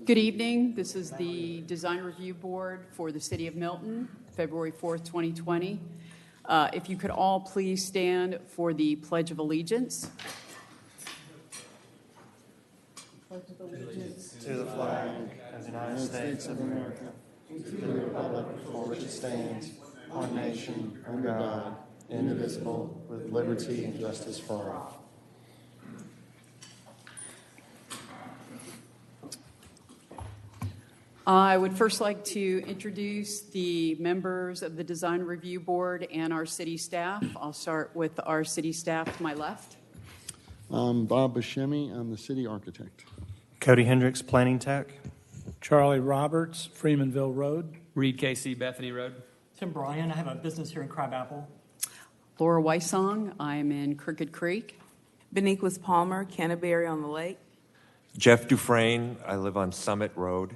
Good evening. This is the Design Review Board for the City of Milton, February 4th, 2020. If you could all please stand for the Pledge of Allegiance. Pledge of Allegiance to the flag of the United States of America, to the republic for which it stands, one nation, under God, indivisible, with liberty and justice for all. I would first like to introduce the members of the Design Review Board and our city staff. I'll start with our city staff to my left. Bob Buscemi, I'm the city architect. Cody Hendricks, Planning Tech. Charlie Roberts, Freemanville Road. Reed Casey, Bethany Road. Tim Bryan, I have a business here in Crabapple. Laura Weissong, I'm in Crooked Creek. Beniquez Palmer, Canterbury on the Lake. Jeff Dufresne, I live on Summit Road.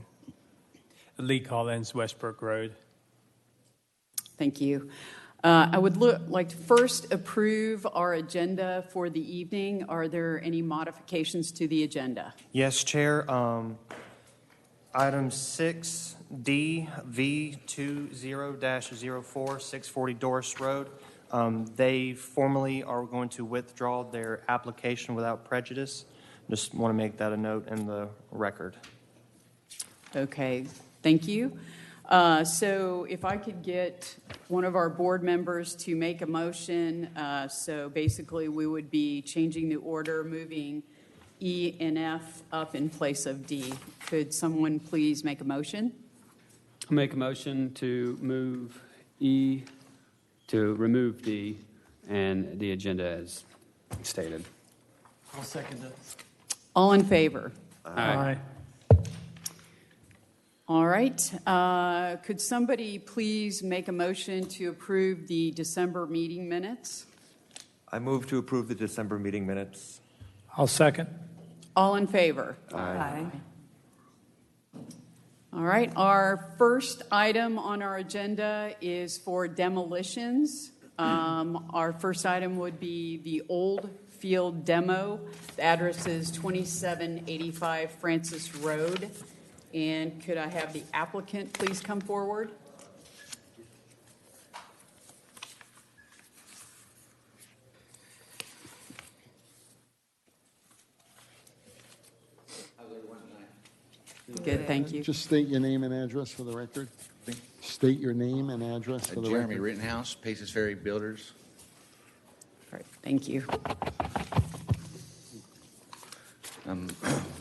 Lee Collins, Westbrook Road. Thank you. I would like to first approve our agenda for the evening. Are there any modifications to the agenda? Yes, Chair. Item 6D, V20-04, 640 Doris Road. They formally are going to withdraw their application without prejudice. Just want to make that a note in the record. Okay, thank you. So if I could get one of our board members to make a motion. So basically we would be changing the order, moving E and F up in place of D. Could someone please make a motion? I'll make a motion to move E, to remove D, and the agenda as stated. I'll second it. All in favor? Aye. All right. Could somebody please make a motion to approve the December meeting minutes? I move to approve the December meeting minutes. I'll second. All in favor? Aye. All right. Our first item on our agenda is for demolitions. Our first item would be the old field demo. The address is 2785 Francis Road. And could I have the applicant please come forward? Good, thank you. Just state your name and address for the record. State your name and address for the Jeremy record. Rittenhouse, Paces Ferry Builders. All right, thank you.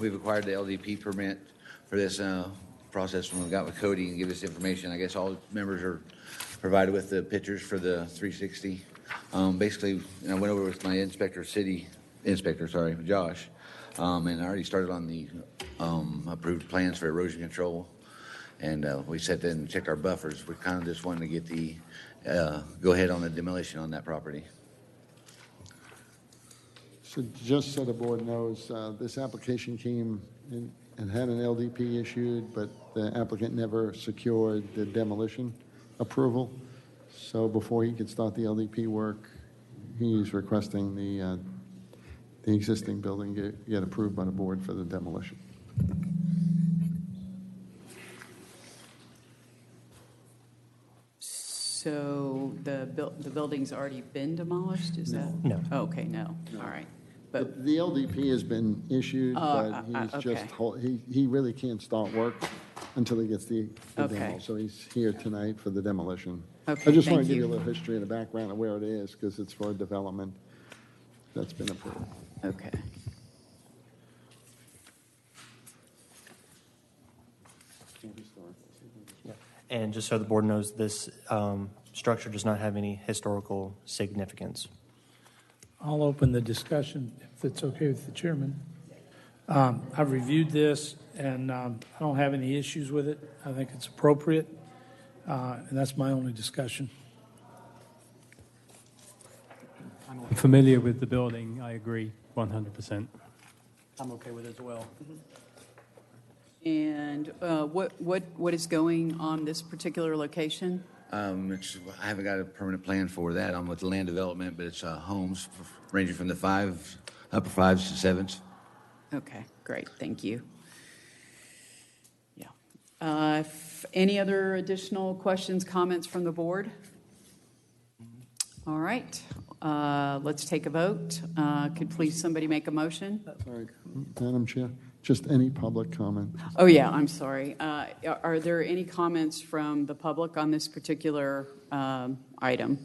We've acquired the LDP permit for this process when we got with Cody and give us information. I guess all members are provided with the pictures for the 360. Basically, I went over with my city inspector, Josh, and I already started on the approved plans for erosion control. And we sat there and checked our buffers. We kind of just wanted to get the go ahead on the demolition on that property. So just so the board knows, this application came in and had an LDP issued, but the applicant never secured the demolition approval. So before he could start the LDP work, he's requesting the existing building get approved by the board for the demolition. So the building's already been demolished, is that? No. Oh, okay, no, all right. But The LDP has been issued, but he's okay. just, he really can't start work until he gets the Okay. demo. So he's here tonight for the demolition. Okay, I just want thank to give you. you a little history and a background of where it is, because it's for a development that's been approved. Okay. And just so the board knows, this structure does not have any historical significance. I'll open the discussion if it's okay with the chairman. I've reviewed this, and I don't have any issues with it. I think it's appropriate, and that's my only discussion. I'm familiar with the building. I agree 100%. I'm okay with it as well. And what is going on this particular location? I haven't got a permanent plan for that. I'm with the land development, but it's homes ranging from the upper fives to sevens. Okay, great, thank you. Any other additional questions, comments from the board? All right, let's take a vote. Could please somebody make a motion? Sorry, Madam Chair, just any public comment. Oh, yeah, I'm sorry. Are there any comments from the public on this particular item?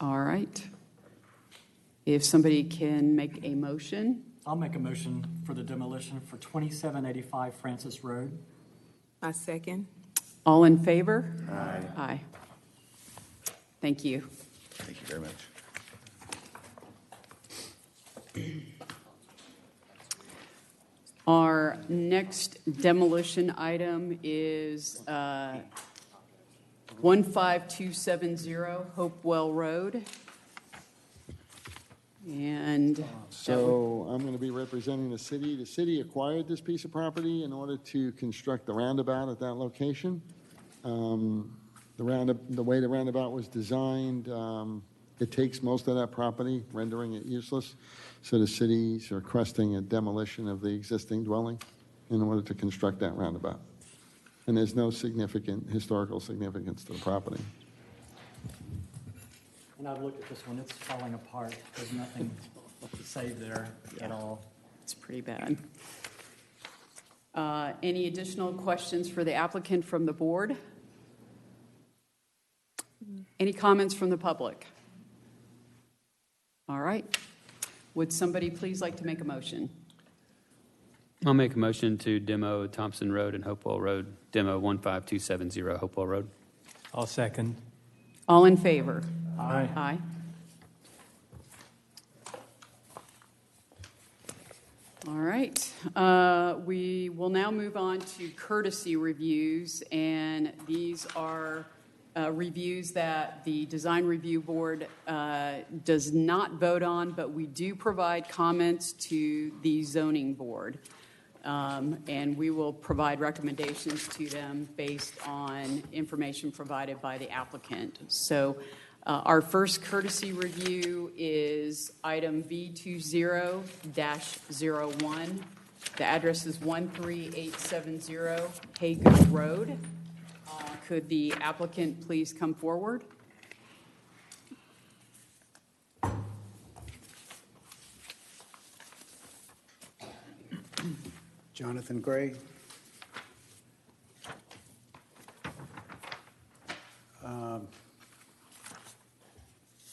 All right. If somebody can make a motion. I'll make a motion for the demolition for 2785 Francis Road. I second. All in favor? Aye. Aye. Thank you. Thank you very much. Our next demolition item is 15270 Hopewell Road. And So I'm going to be representing the city. The city acquired this piece of property in order to construct the roundabout at that location. The way the roundabout was designed, it takes most of that property, rendering it useless. So the city's requesting a demolition of the existing dwelling in order to construct that roundabout. And there's no significant historical significance to the property. And I've looked at this one, it's falling apart. There's nothing to save there at all. it's pretty bad. Any additional questions for the applicant from the board? Any comments from the public? All right. Would somebody please like to make a motion? I'll make a motion to demo Thompson Road and Hopewell Road, demo 15270 Hopewell Road. I'll second. All in favor? Aye. Aye. All right. We will now move on to courtesy reviews, and these are reviews that the Design Review Board does not vote on, but we do provide comments to the Zoning Board. And we will provide recommendations to them based on information provided by the applicant. So our first courtesy review is item V20-01. The address is 13870 Haygood Road. Could the applicant please come forward? Jonathan Gray.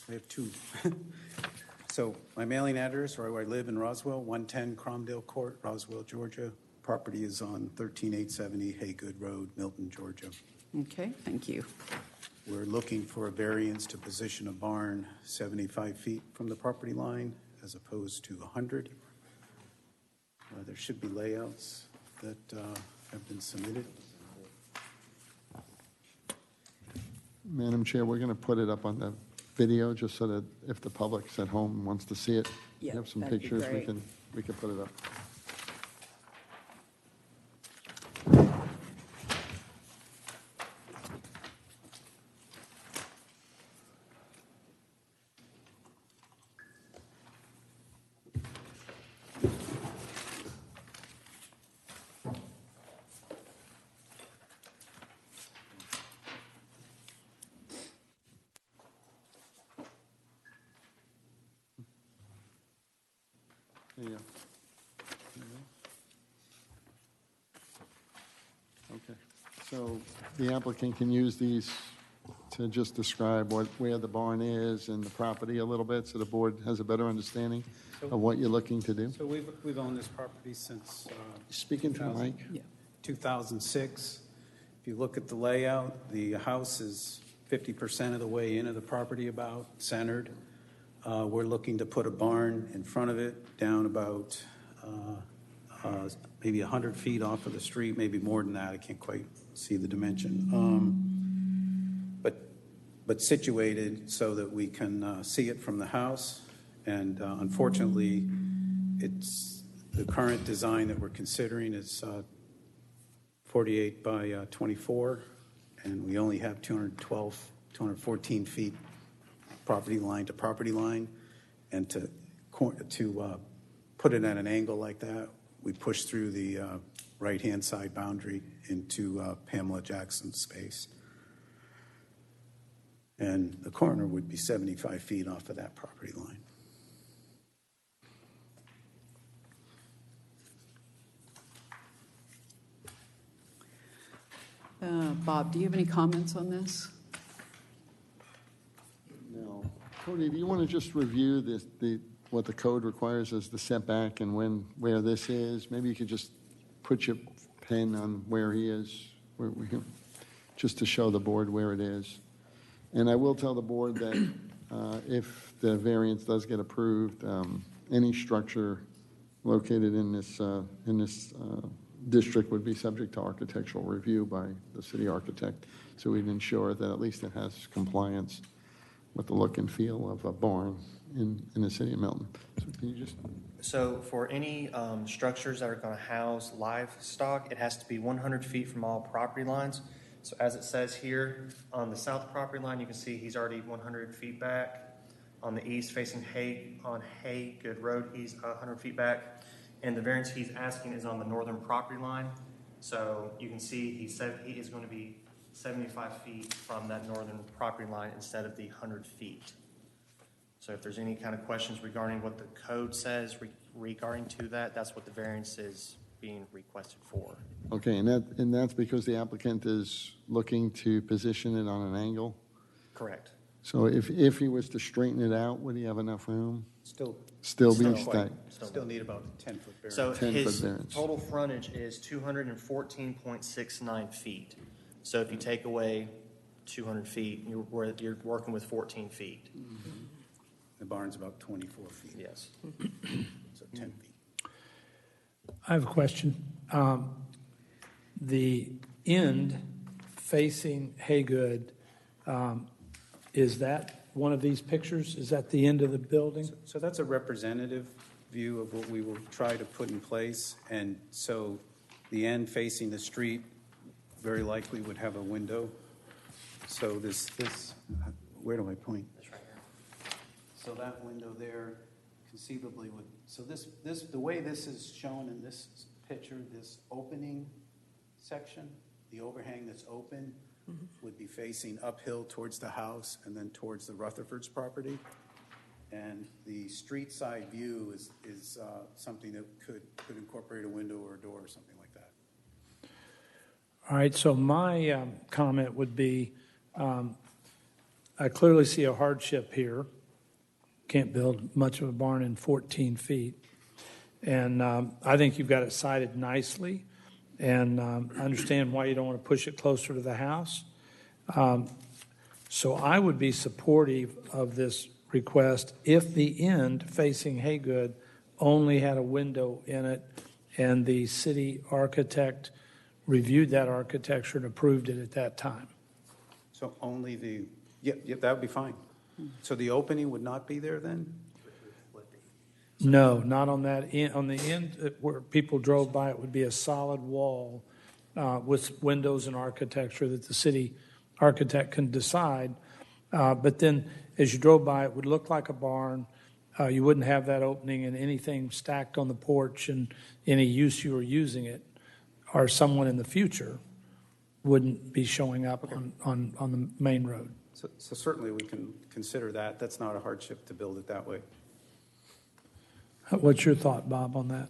I have two. So my mailing address, or where I live in Roswell, 110 Cromdale Court, Roswell, Georgia. Property is on 13870 Haygood Road, Milton, Georgia. Okay, thank you. We're looking for a variance to position a barn 75 feet from the property line as opposed to 100. There should be layouts that have been submitted. Madam Chair, we're going to put it up on the video just so that if the public's at home and wants to see it, we Yeah, have some that'd be pictures, great. we can put it up. There you go. Okay, so the applicant can use these to just describe where the barn is and the property a little bit, so the board has a better understanding of what you're looking to do. So we've owned this property since Speaking to the mic. 2006. If you look at the layout, the house is 50% of the way into the property, about centered. We're looking to put a barn in front of it, down about maybe 100 feet off of the street, maybe more than that. I can't quite see the dimension. But situated so that we can see it from the house. And unfortunately, it's the current design that we're considering is 48 by 24, and we only have 214 feet property line to property line, and to put it at an angle like that we push through the right-hand side boundary into Pamela Jackson's space. And the corner would be 75 feet off of that property line. Bob, do you have any comments on this? No. Cody, do you want to just review what the code requires as the setback and where this is? Maybe you could just put your pen on where he is, just to show the board where it is. And I will tell the board that if the variance does get approved, any structure located in this district would be subject to architectural review by the city architect. So we'd ensure that at least it has compliance with the look and feel of a barn in the city of Milton. So can you just... So for any structures that are going to house livestock, it has to be 100 feet from all property lines. So as it says here, on the south property line, you can see he's already 100 feet back. On the east facing Haygood Road, he's 100 feet back. And the variance he's asking is on the northern property line. So you can see he said he is going to be 75 feet from that northern property line instead of the 100 feet. So if there's any kind of questions regarding what the code says regarding to that, that's what the variance is being requested for. Okay, and that's because the applicant is looking to position it on an angle? Correct. So if he was to straighten it out, would he have enough room? Still be stuck? Still need about a 10-foot variance. So 10-foot his variance. total frontage is 214.69 feet. So if you take away 200 feet, you're working with 14 feet. The barn's about 24 feet. Yes. So 10 feet. I have a question. The end facing Haygood, is that one of these pictures? Is that the end of the building? So that's a representative view of what we will try to put in place. And so the end facing the street very likely would have a window. So this where do I point? So that window there conceivably would, so this the way this is shown in this picture, this opening section, the overhang that's open would be facing uphill towards the house and then towards the Rutherford's property. And the street side view is something that could incorporate a window or a door or something like that. All right, so my comment would be, I clearly see a hardship here. Can't build much of a barn in 14 feet. And I think you've got it sited nicely. And I understand why you don't want to push it closer to the house. So I would be supportive of this request if the end facing Haygood only had a window in it and the city architect reviewed that architecture and approved it at that time. So only that would be fine. So the opening would not be there then? No, not on that end. On the end where people drove by, it would be a solid wall with windows and architecture that the city architect can decide. But then as you drove by, it would look like a barn. You wouldn't have that opening and anything stacked on the porch and any use you were using it, or someone in the future wouldn't be showing up on the main road. So certainly we can consider that. That's not a hardship to build it that way. What's your thought, Bob, on that?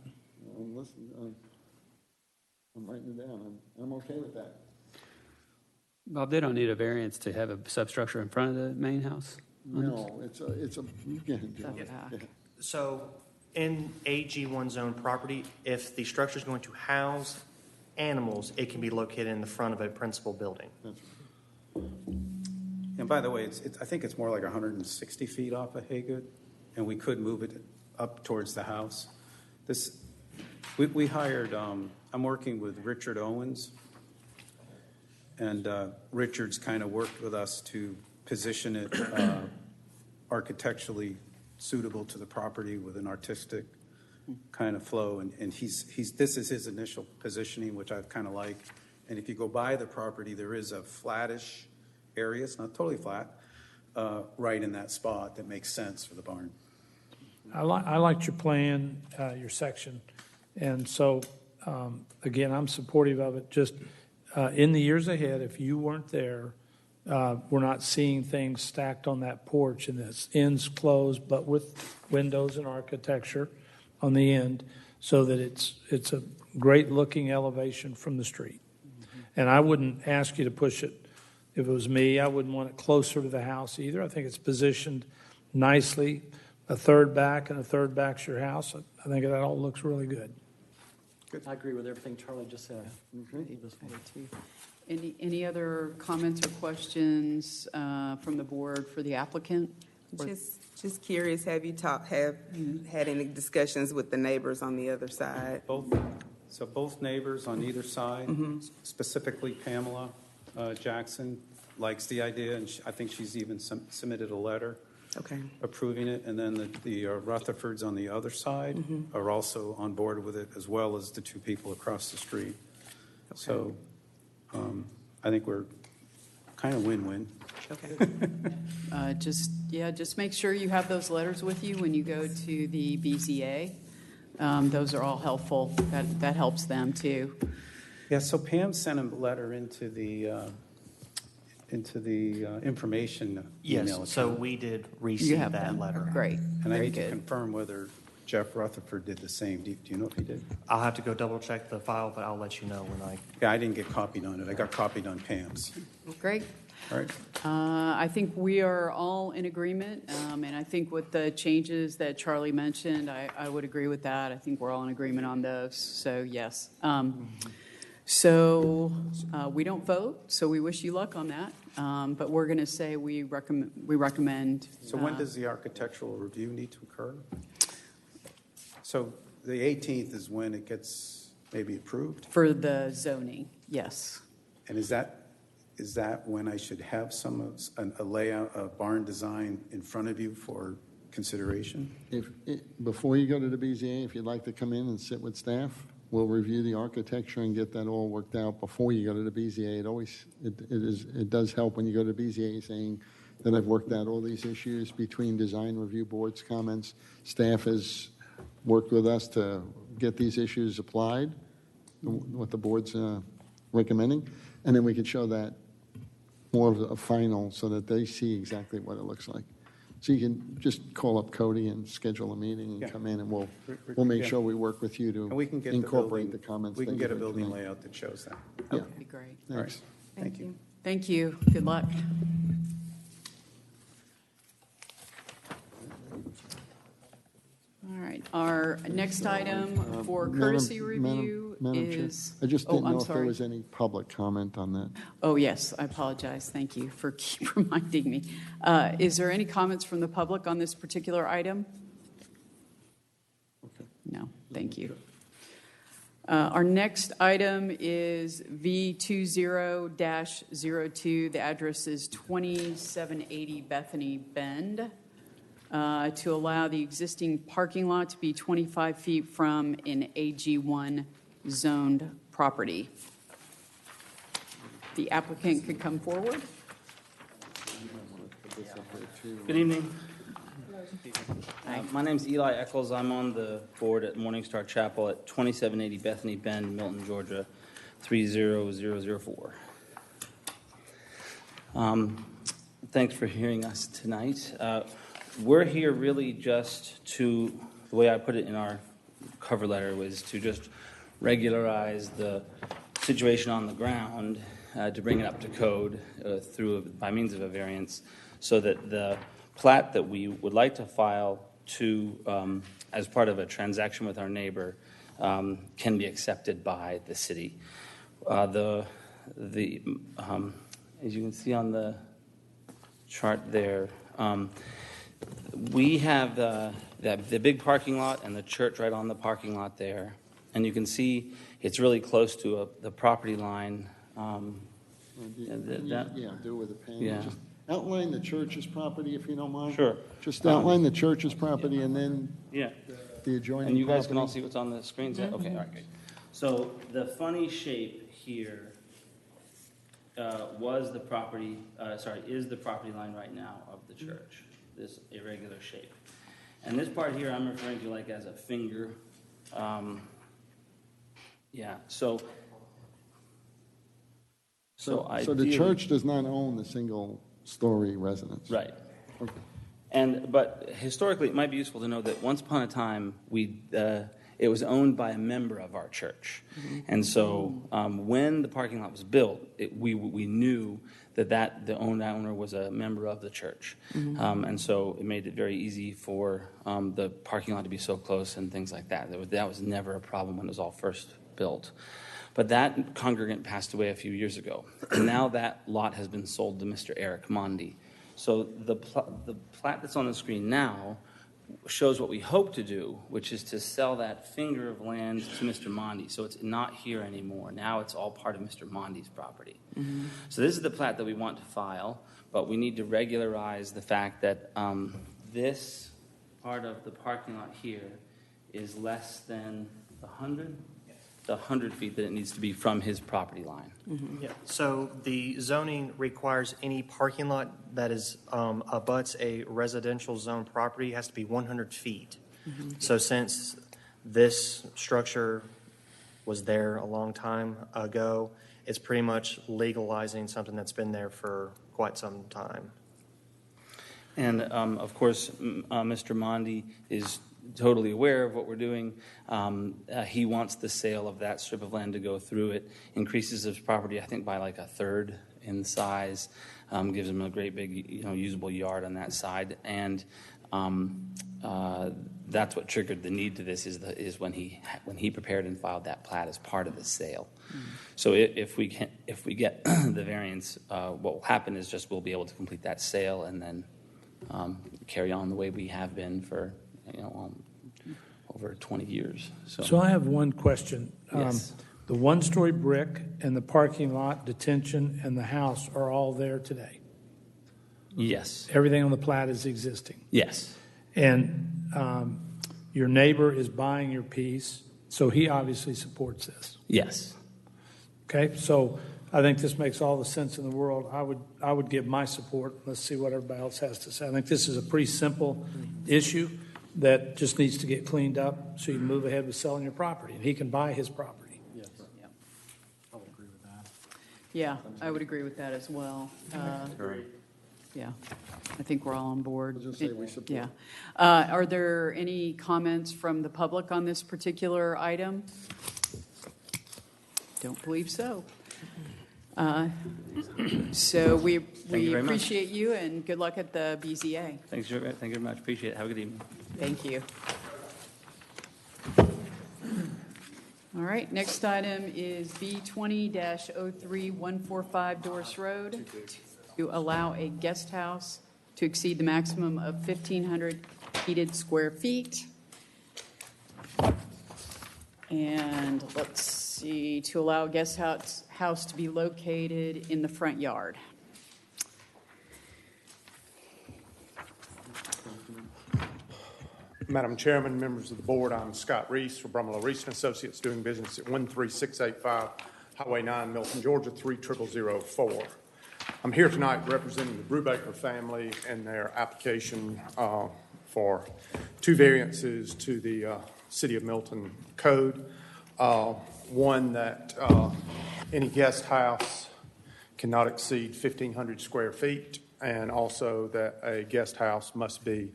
I'm writing it down. I'm okay with that. Bob, they don't need a variance to have a substructure in front of the main house? No, it's a, you can do it. So in AG1 zone property, if the structure is going to house animals, it can be located in the front of a principal building. And by the way, I think it's more like 160 feet off of Haygood, and we could move it up towards the house. We hired, I'm working with Richard Owens, and Richard's kind of worked with us to position it architecturally suitable to the property with an artistic kind of flow. And this is his initial positioning, which I kind of like. And if you go by the property, there is a flattish area. It's not totally flat, right in that spot that makes sense for the barn. I liked your plan, your section. And so, again, I'm supportive of it. Just in the years ahead, if you weren't there, we're not seeing things stacked on that porch and this ends closed, but with windows and architecture on the end, so that it's a great looking elevation from the street. And I wouldn't ask you to push it. If it was me, I wouldn't want it closer to the house either. I think it's positioned nicely. A third back and a third back's your house. I think that all looks really good. I agree with everything Charlie just said. He was fine. Any other comments or questions from the board for the applicant? Just curious, have you had any discussions with the neighbors on the other side? Both neighbors on either side, specifically Pamela Jackson, likes the idea, and I think she's even submitted a letter approving it. And then the Rutherfords on the other side are also on board with it, as well as the two people across the street. So I think we're kind of win-win. Okay. Just make sure you have those letters with you when you go to the BZA. Those are all helpful. That helps them too. Yeah, so Pam sent a letter into the information Yes, email. so we did You receive have that them. letter. Great. And I Very need to good. confirm whether Jeff Rutherford did the same. Do you know if he did? I'll have to go double check the file, but I'll let you know when I. Yeah, I didn't get copied on it. I got copied on Pam's. Great. All right. I think we are all in agreement, and I think with the changes that Charlie mentioned, I would agree with that. I think we're all in agreement on those, so yes. So we don't vote, so we wish you luck on that, but we're going to say we recommend. So when does the architectural review need to occur? So the 18th is when it gets maybe approved? For the zoning, yes. And is that when I should have a layout, a barn design in front of you for consideration? Before you go to the BZA, if you'd like to come in and sit with staff, we'll review the architecture and get that all worked out before you go to the BZA. It does help when you go to the BZA saying that I've worked out all these issues between design review board's comments. Staff has worked with us to get these issues applied, what the board's recommending, and then we can show that more of a final so that they see exactly what it looks like. So you can just call up Cody and schedule a meeting and come in, and we'll make sure we work with you to And we can get incorporate the comments. We can that get a you make building tonight. layout that shows that. Yeah. That'd be great. All right. Thanks. Thank you. Thank you. Good luck. All right. Our next item for courtesy review Madam Chair, is. I just Oh, didn't I'm know if there sorry. was any public comment on that. Oh, yes, I apologize. Thank you for keep reminding me. Is there any comments from the public on this particular item? No, thank you. Our next item is V20-02. The address is 2780 Bethany Bend, to allow the existing parking lot to be 25 feet from an AG1 zoned property. The applicant could come forward. Good evening. My name's Eli Eccles. I'm on the board at Morningstar Chapel at 2780 Bethany Bend, Milton, Georgia, 30004. Thanks for hearing us tonight. We're here really just to, the way I put it in our cover letter was to just regularize the situation on the ground, to bring it up to code by means of a variance, so that the plat that we would like to file to as part of a transaction with our neighbor can be accepted by the city. As you can see on the chart there, we have the big parking lot and the church right on the parking lot there, and you can see it's really close to the property line. Do with the pen. Yeah. Just outline the church's property if you don't mind. Sure. Just outline the church's property and then Yeah. the adjoining. And you guys can all property. see what's on the screens? Yeah? Okay, all right, great. So the funny shape here is the property line right now of the church, this irregular shape. And this part here I'm referring to like as a finger. Yeah, so So the ideally- church does not own the single-story residence? Right. Okay. But historically, it might be useful to know that once upon a time, it was owned by a member of our church. And so when the parking lot was built, we knew that the owner was a member of the church. And so it made it very easy for the parking lot to be so close and things like that. That was never a problem when it was all first built. But that congregant passed away a few years ago. And now that lot has been sold to Mr. Eric Mondi. So the plat that's on the screen now shows what we hope to do, which is to sell that finger of land to Mr. Mondi. So it's not here anymore. Now it's all part of Mr. Mondi's property. So this is the plat that we want to file, but we need to regularize the fact that this part of the parking lot here is less than the 100 feet that it needs to be from his property line. Yeah, so the zoning requires any parking lot that is abuts a residential zone property has to be 100 feet. So since this structure was there a long time ago, it's pretty much legalizing something that's been there for quite some time. And of course, Mr. Mondi is totally aware of what we're doing. He wants the sale of that strip of land to go through. It increases his property, I think, by like a third in size. Gives him a great big, usable yard on that side. And that's what triggered the need to this. Is when he prepared and filed that plat as part of the sale. So if we get the variance, what will happen is just we'll be able to complete that sale and then carry on the way we have been for over 20 years. So I have one question. Yes. The one-story brick and the parking lot, detention, and the house are all there today? Yes. Everything on the plat is existing? Yes. And your neighbor is buying your piece, so he obviously supports this? Yes. Okay, so I think this makes all the sense in the world. I would give my support. Let's see what everybody else has to say. I think this is a pretty simple issue that just needs to get cleaned up so you can move ahead with selling your property, and he can buy his property. Yes. I would agree with that. Yeah, I would agree with that as well. Yeah, I think we're all on board. I'll just say we support. Yeah. Are there any comments from the public on this particular item? Don't believe so. So we you very much. appreciate you, and good luck at the BZA. Thank you very much. Appreciate it. Have a good evening. Thank you. All right, next item is B20-03145 Doris Road, to allow a guest house to exceed the maximum of 1,500 heated square feet. And let's see, to allow a guest house to be located in the front yard. Madam Chairman, members of the board, I'm Scott Reese for Brumlow Reese & Associates, doing business at 13685 Highway 9, Milton, Georgia, 30004. I'm here tonight representing the Brubaker family and their application for two variances to the City of Milton Code. One that any guest house cannot exceed 1,500 square feet, and also that a guest house must be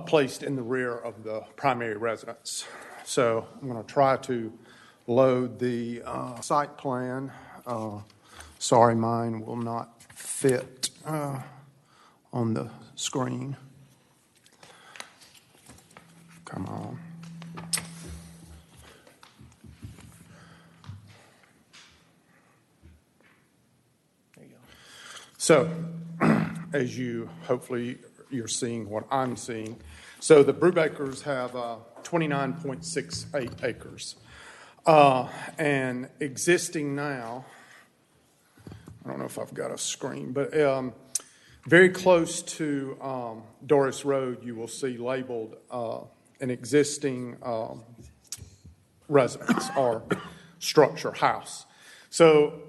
placed in the rear of the primary residence. So I'm going to try to load the site plan. Sorry, mine will not fit on the screen. Come on. There you go. So, as you hopefully you're seeing what I'm seeing. So the Brubakers have 29.68 acres. And existing now, I don't know if I've got a screen, but very close to Doris Road, you will see labeled an existing residence or structure house. So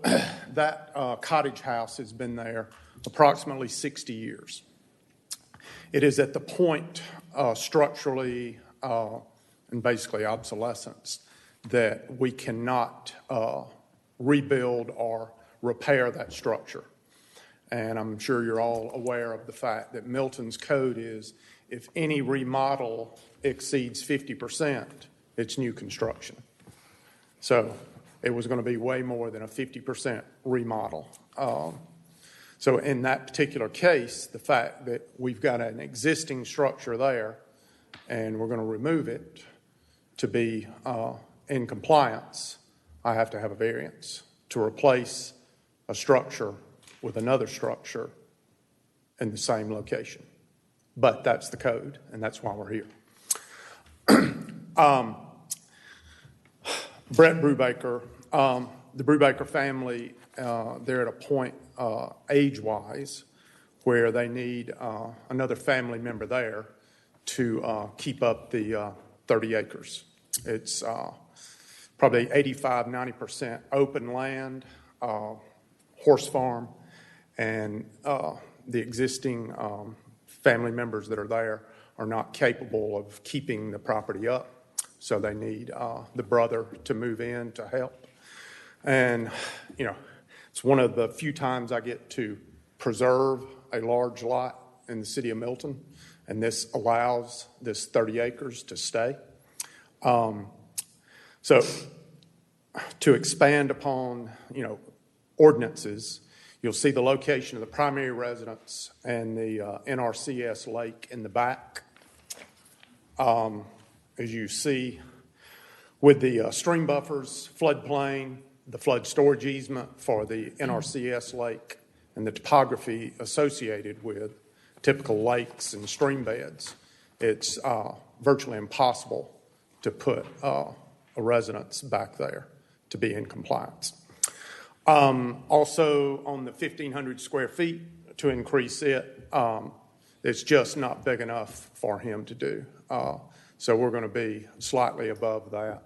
that cottage house has been there approximately 60 years. It is at the point structurally and basically obsolescence that we cannot rebuild or repair that structure. And I'm sure you're all aware of the fact that Milton's code is if any remodel exceeds 50%, it's new construction. So it was going to be way more than a 50% remodel. So in that particular case, the fact that we've got an existing structure there and we're going to remove it to be in compliance, I have to have a variance to replace a structure with another structure in the same location. But that's the code, and that's why we're here. Brett Brubaker, the Brubaker family, they're at a point age-wise where they need another family member there to keep up the 30 acres. It's probably 85, 90% open land, horse farm, and the existing family members that are there are not capable of keeping the property up. So they need the brother to move in to help. And, you know, it's one of the few times I get to preserve a large lot in the city of Milton, and this allows this 30 acres to stay. So to expand upon, you know, ordinances, you'll see the location of the primary residence and the NRCS lake in the back. As you see, with the stream buffers, floodplain, the flood storage easement for the NRCS lake, and the topography associated with typical lakes and stream beds, it's virtually impossible to put a residence back there to be in compliance. Also, on the 1,500 square feet, to increase it, it's just not big enough for him to do. So we're going to be slightly above that.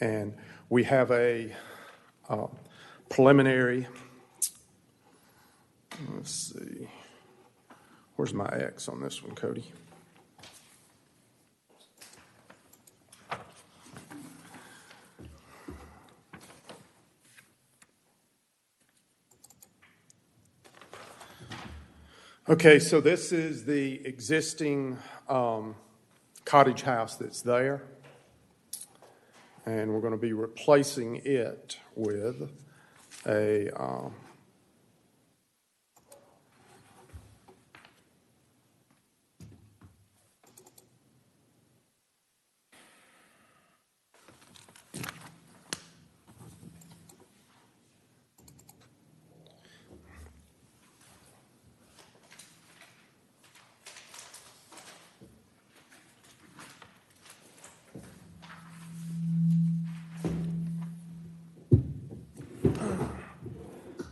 And we have a preliminary, let's see, where's my X on this one, Cody? Okay, so this is the existing cottage house that's there, and we're going to be replacing it with a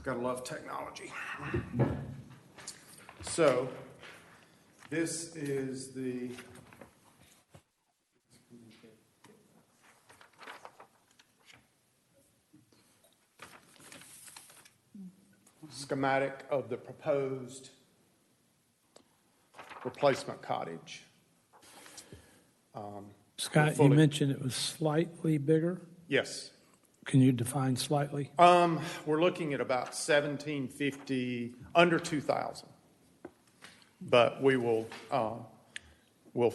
gotta love technology. So this is the schematic of the proposed replacement cottage. Scott, you mentioned it was slightly bigger. Yes. Can you define slightly? We're looking at about 1,750, under 2,000. But we will, we'll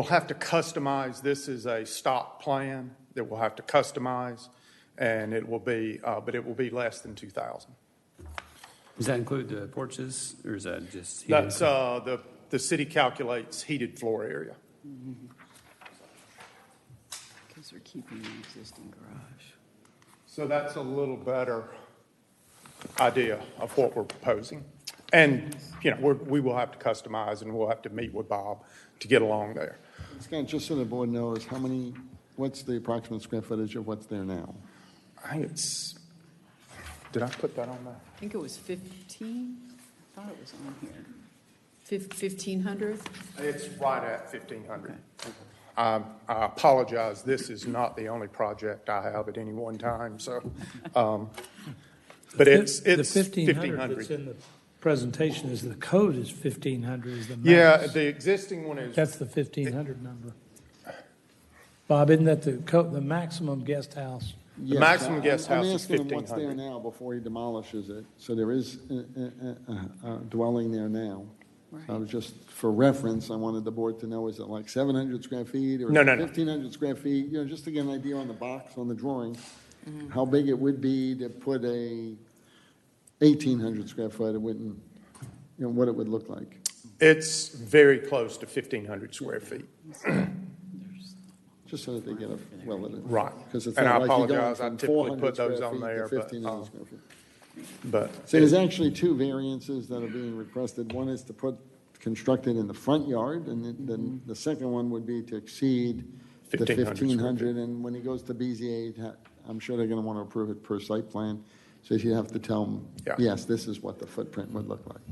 have to customize. This is a stock plan that we'll have to customize, and it will be, but it will be less than 2,000. Does that include the porches, or is that just? That's the city calculates heated floor area. Because they're keeping the existing garage. So that's a little better idea of what we're proposing. And, you know, we will have to customize, and we'll have to meet with Bob to get along there. Scott, just so the board knows, what's the approximate square footage of what's there now? I think it's, did I put that on there? I think it was 15. I thought it was on here. 1,500? It's right at 1,500. Okay. I apologize. This is not the only project I have at any one time. So, but it's the 1,500 that's in the presentation is the code is 1,500 is the max. Yeah, the existing one is. That's the 1,500 number. Bob, isn't that the maximum guest house? The maximum guest house is I'm asking him what's there 1,500. now before he demolishes it. So there is a dwelling there now. I was just, for reference, I wanted the board to know, is it like 700 square feet or No. 1,500 square feet? You know, just to get an idea on the box, on the drawing, how big it would be to put a 1,800 square foot, it wouldn't, you know, what it would look like. It's very close to 1,500 square feet. Just so that they get a relative. Right. Because it's And not I like you're going apologize, I from typically 400 put those square on feet to there, but, 1,500 square feet. But So there's actually two variances that are being requested. One is to construct it in the front yard, and then the second one would be to exceed the 1,500 square 1,500. And when he goes to BZA, I'm sure they're going to want to approve it per site plan. So you have to tell them, Yeah. yes, this is what the footprint would look like.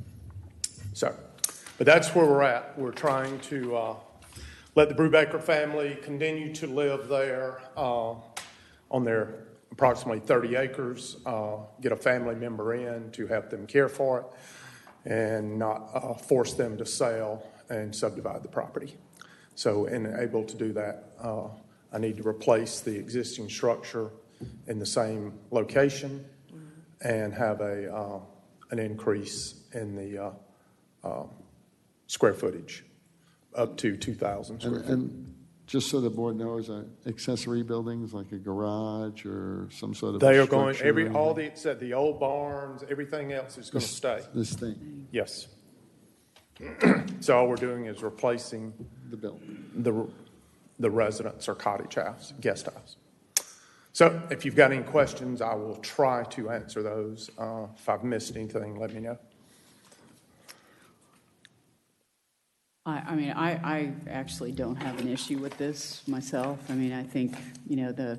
So, but that's where we're at. We're trying to let the Brubaker family continue to live there on their approximately 30 acres, get a family member in to help them care for it, and not force them to sell and subdivide the property. So, in able to do that, I need to replace the existing structure in the same location and have an increase in the square footage up to 2,000 square feet. And just so the board knows, accessory buildings like a garage or some sort of They a are going, structure, all the, except the old barns, everything else is going to stay. This thing, Yes. So all we're doing is replacing the building. the residence or cottage house, guest house. So if you've got any questions, I will try to answer those. If I've missed anything, let me know. I mean, I actually don't have an issue with this myself. I mean, I think, you know, the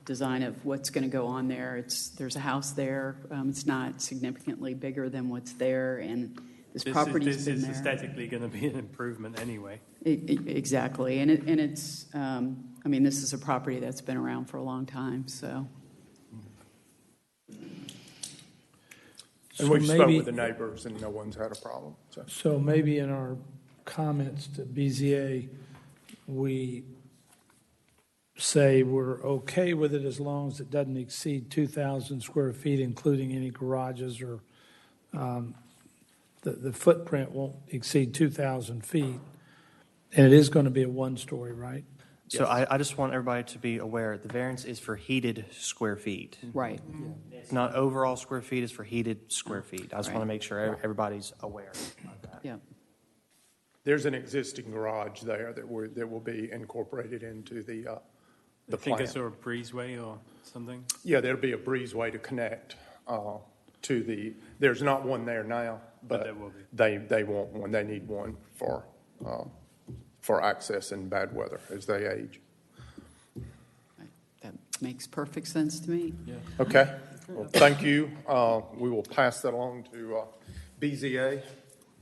design of what's going to go on there, there's a house there. It's not significantly bigger than what's there, and this property's been there. This is aesthetically going to be an improvement anyway. Exactly, and it's, I mean, this is a property that's been around for a long time, so. And we've So spoke maybe- with the neighbors, and no one's had a problem. So maybe in our comments to BZA, we say we're okay with it as long as it doesn't exceed 2,000 square feet, including any garages or the footprint won't exceed 2,000 feet. And it is going to be a one-story, right? So I just want everybody to be aware, the variance is for heated square feet. Right. It's not overall square feet, it's for heated square feet. I just want Right. to make sure everybody's aware of that. Yeah. There's an existing garage there that will be incorporated into the I think plan. it's sort of breezeway or something. Yeah, there'll be a breezeway to connect to the, there's not one there now, but there will be. they want one. They need one for access in bad weather as they age. That makes perfect sense to me. Yeah. Okay, well, thank you. We will pass that along to BZA.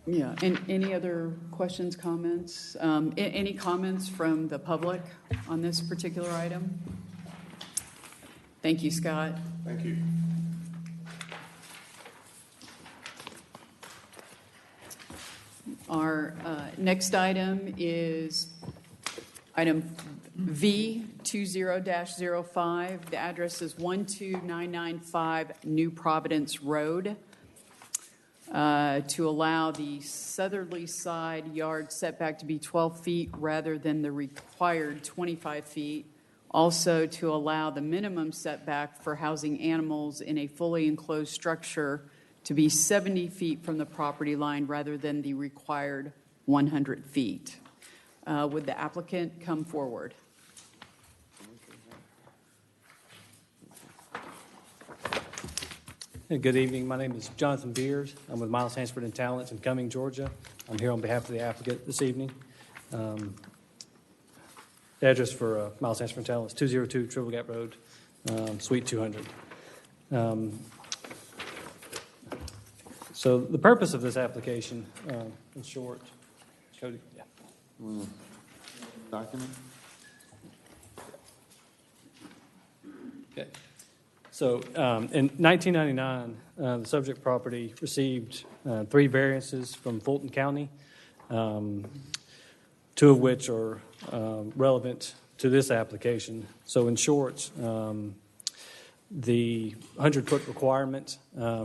Yeah, and any other questions, comments? Any comments from the public on this particular item? Thank you, Scott. Thank you. Our next item is item V20-05. The address is 12995 New Providence Road. To allow the southerly side yard setback to be 12 feet rather than the required 25 feet. Also to allow the minimum setback for housing animals in a fully enclosed structure to be 70 feet from the property line rather than the required 100 feet. Would the applicant come forward? Hey, good evening. My name is Jonathan Beers. I'm with Miles Hansford and Talents in Cumming, Georgia. I'm here on behalf of the applicant this evening. The address for Miles Hansford and Talents, 202 Triple Gap Road, Suite 200. So the purpose of this application, in short, Cody, yeah. Document? Okay. So in 1999, the subject property received 3 variances from Fulton County, 2 of which are relevant to this application. So in short, the 100-foot requirement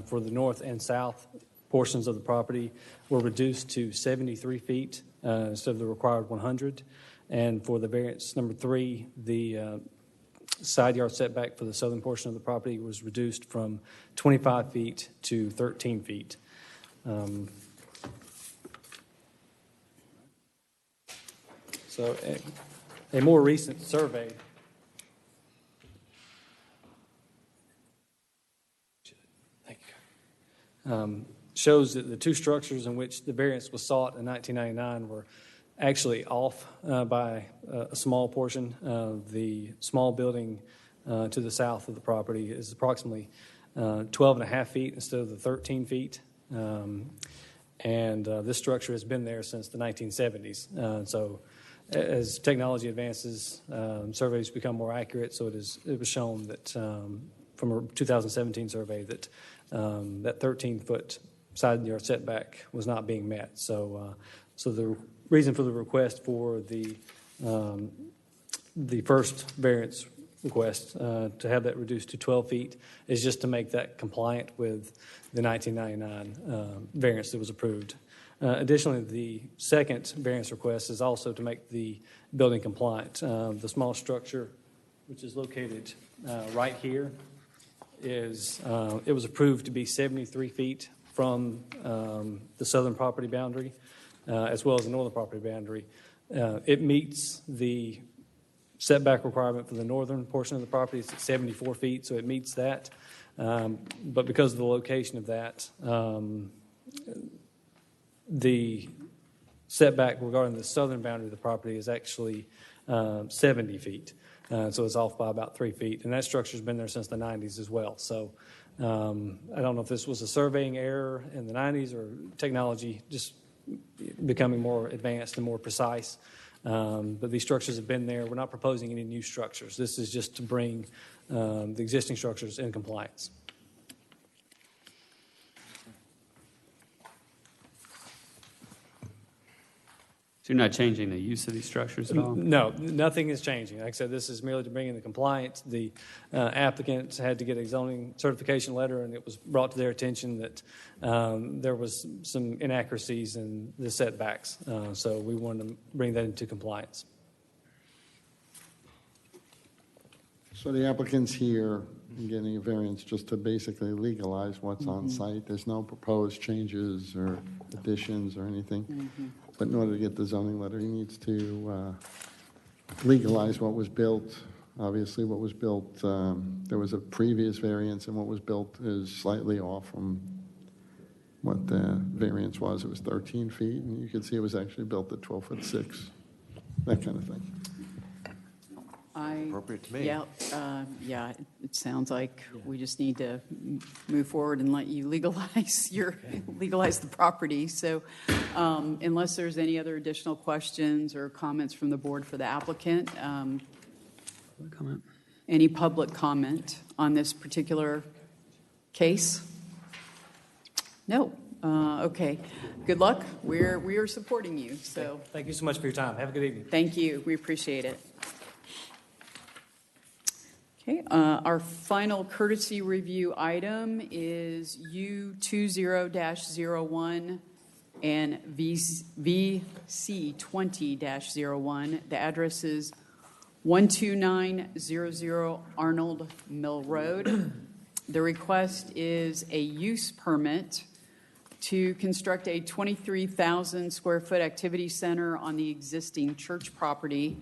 for the north and south portions of the property were reduced to 73 feet instead of the required 100. And for the variance number 3, the side yard setback for the southern portion of the property was reduced from 25 feet to 13 feet. So a more recent survey shows that the two structures in which the variance was sought in 1999 were actually off by a small portion. The small building to the south of the property is approximately 12 and a half feet instead of the 13 feet. And this structure has been there since the 1970s. So as technology advances, surveys become more accurate. So it was shown that from a 2017 survey that that 13-foot side yard setback was not being met. So the reason for the request for the first variance request to have that reduced to 12 feet is just to make that compliant with the 1999 variance that was approved. Additionally, the second variance request is also to make the building compliant. The small structure, which is located right here, it was approved to be 73 feet from the southern property boundary, as well as the northern property boundary. It meets the setback requirement for the northern portion of the property. It's at 74 feet, so it meets that. But because of the location of that, the setback regarding the southern boundary of the property is actually 70 feet. So it's off by about 3 feet. And that structure's been there since the 90s as well. So I don't know if this was a surveying error in the 90s or technology just becoming more advanced and more precise. But these structures have been there. We're not proposing any new structures. This is just to bring the existing structures in compliance. So you're not changing the use of these structures at all? No, nothing is changing. Like I said, this is merely to bring in the compliance. The applicants had to get a zoning certification letter, and it was brought to their attention that there was some inaccuracies in the setbacks. So we wanted to bring that into compliance. So the applicant's here getting a variance just to basically legalize what's on site. There's no proposed changes or additions or anything. But in order to get the zoning letter, he needs to legalize what was built. Obviously, what was built, there was a previous variance, and what was built is slightly off from what the variance was. It was 13 feet, and you can see it was actually built at 12'6", that kind of thing. Appropriate to me. Yeah, it sounds like we just need to move forward and let you legalize the property. So unless there's any other additional questions or comments from the board for the applicant, any public comment on this particular case? No. Okay. Good luck. We are supporting you. So Thank you so much for your time. Have a good evening. thank you. We appreciate it. Okay, our final courtesy review item is U20-01 and VC20-01. The address is 12900 Arnold Mill Road. The request is a use permit to construct a 23,000 square foot activity center on the existing church property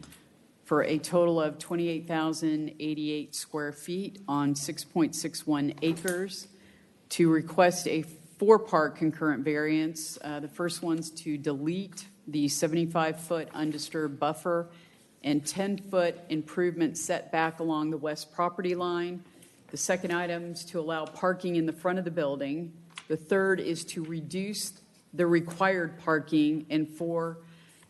for a total of 28,088 square feet on 6.61 acres, to request a 4-part concurrent variance. The first one's to delete the 75-foot undisturbed buffer and 10-foot improvement setback along the west property line. The second item is to allow parking in the front of the building. The third is to reduce the required parking, and 4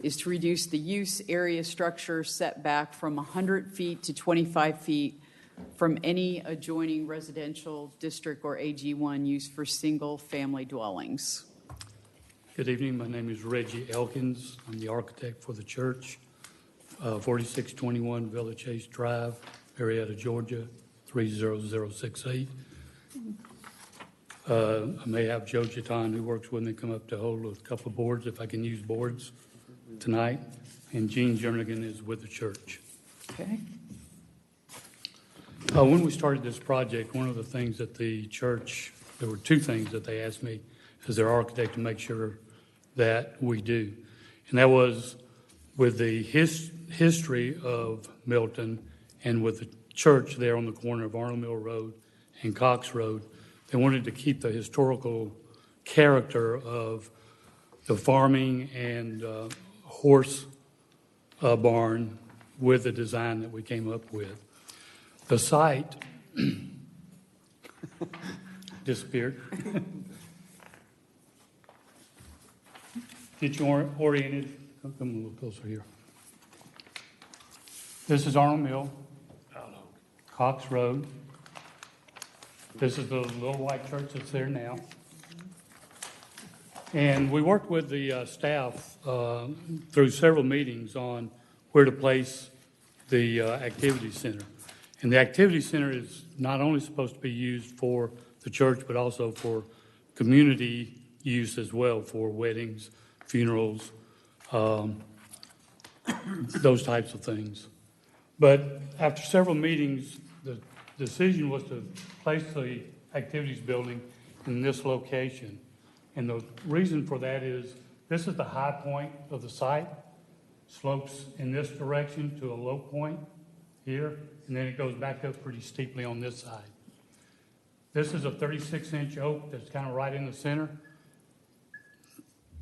is to reduce the use area structure setback from 100 feet to 25 feet from any adjoining residential district or AG1 used for single-family dwellings. Good evening. My name is Reggie Elkins. I'm the architect for the church. 4621 Villa Chase Drive, Marietta, Georgia, 30068. I may have Joe Chiton, who works with me, come up to hold a couple of boards, if I can use boards tonight. And Gene Jernigan is with the church. Okay. When we started this project, one of the things that the church, there were two things that they asked me as their architect to make sure that we do. And that was with the history of Milton and with the church there on the corner of Arnold Mill Road and Cox Road, they wanted to keep the historical character of the farming and horse barn with the design that we came up with. The site disappeared. Get you oriented. Come a little closer here. This is Arnold Mill, Cox Road. This is the little white church that's there now. And we worked with the staff through several meetings on where to place the activity center. And the activity center is not only supposed to be used for the church, but also for community use as well, for weddings, funerals, those types of things. But after several meetings, the decision was to place the activities building in this location. And the reason for that is this is the high point of the site, slopes in this direction to a low point here, and then it goes back up pretty steeply on this side. This is a 36-inch oak that's kind of right in the center.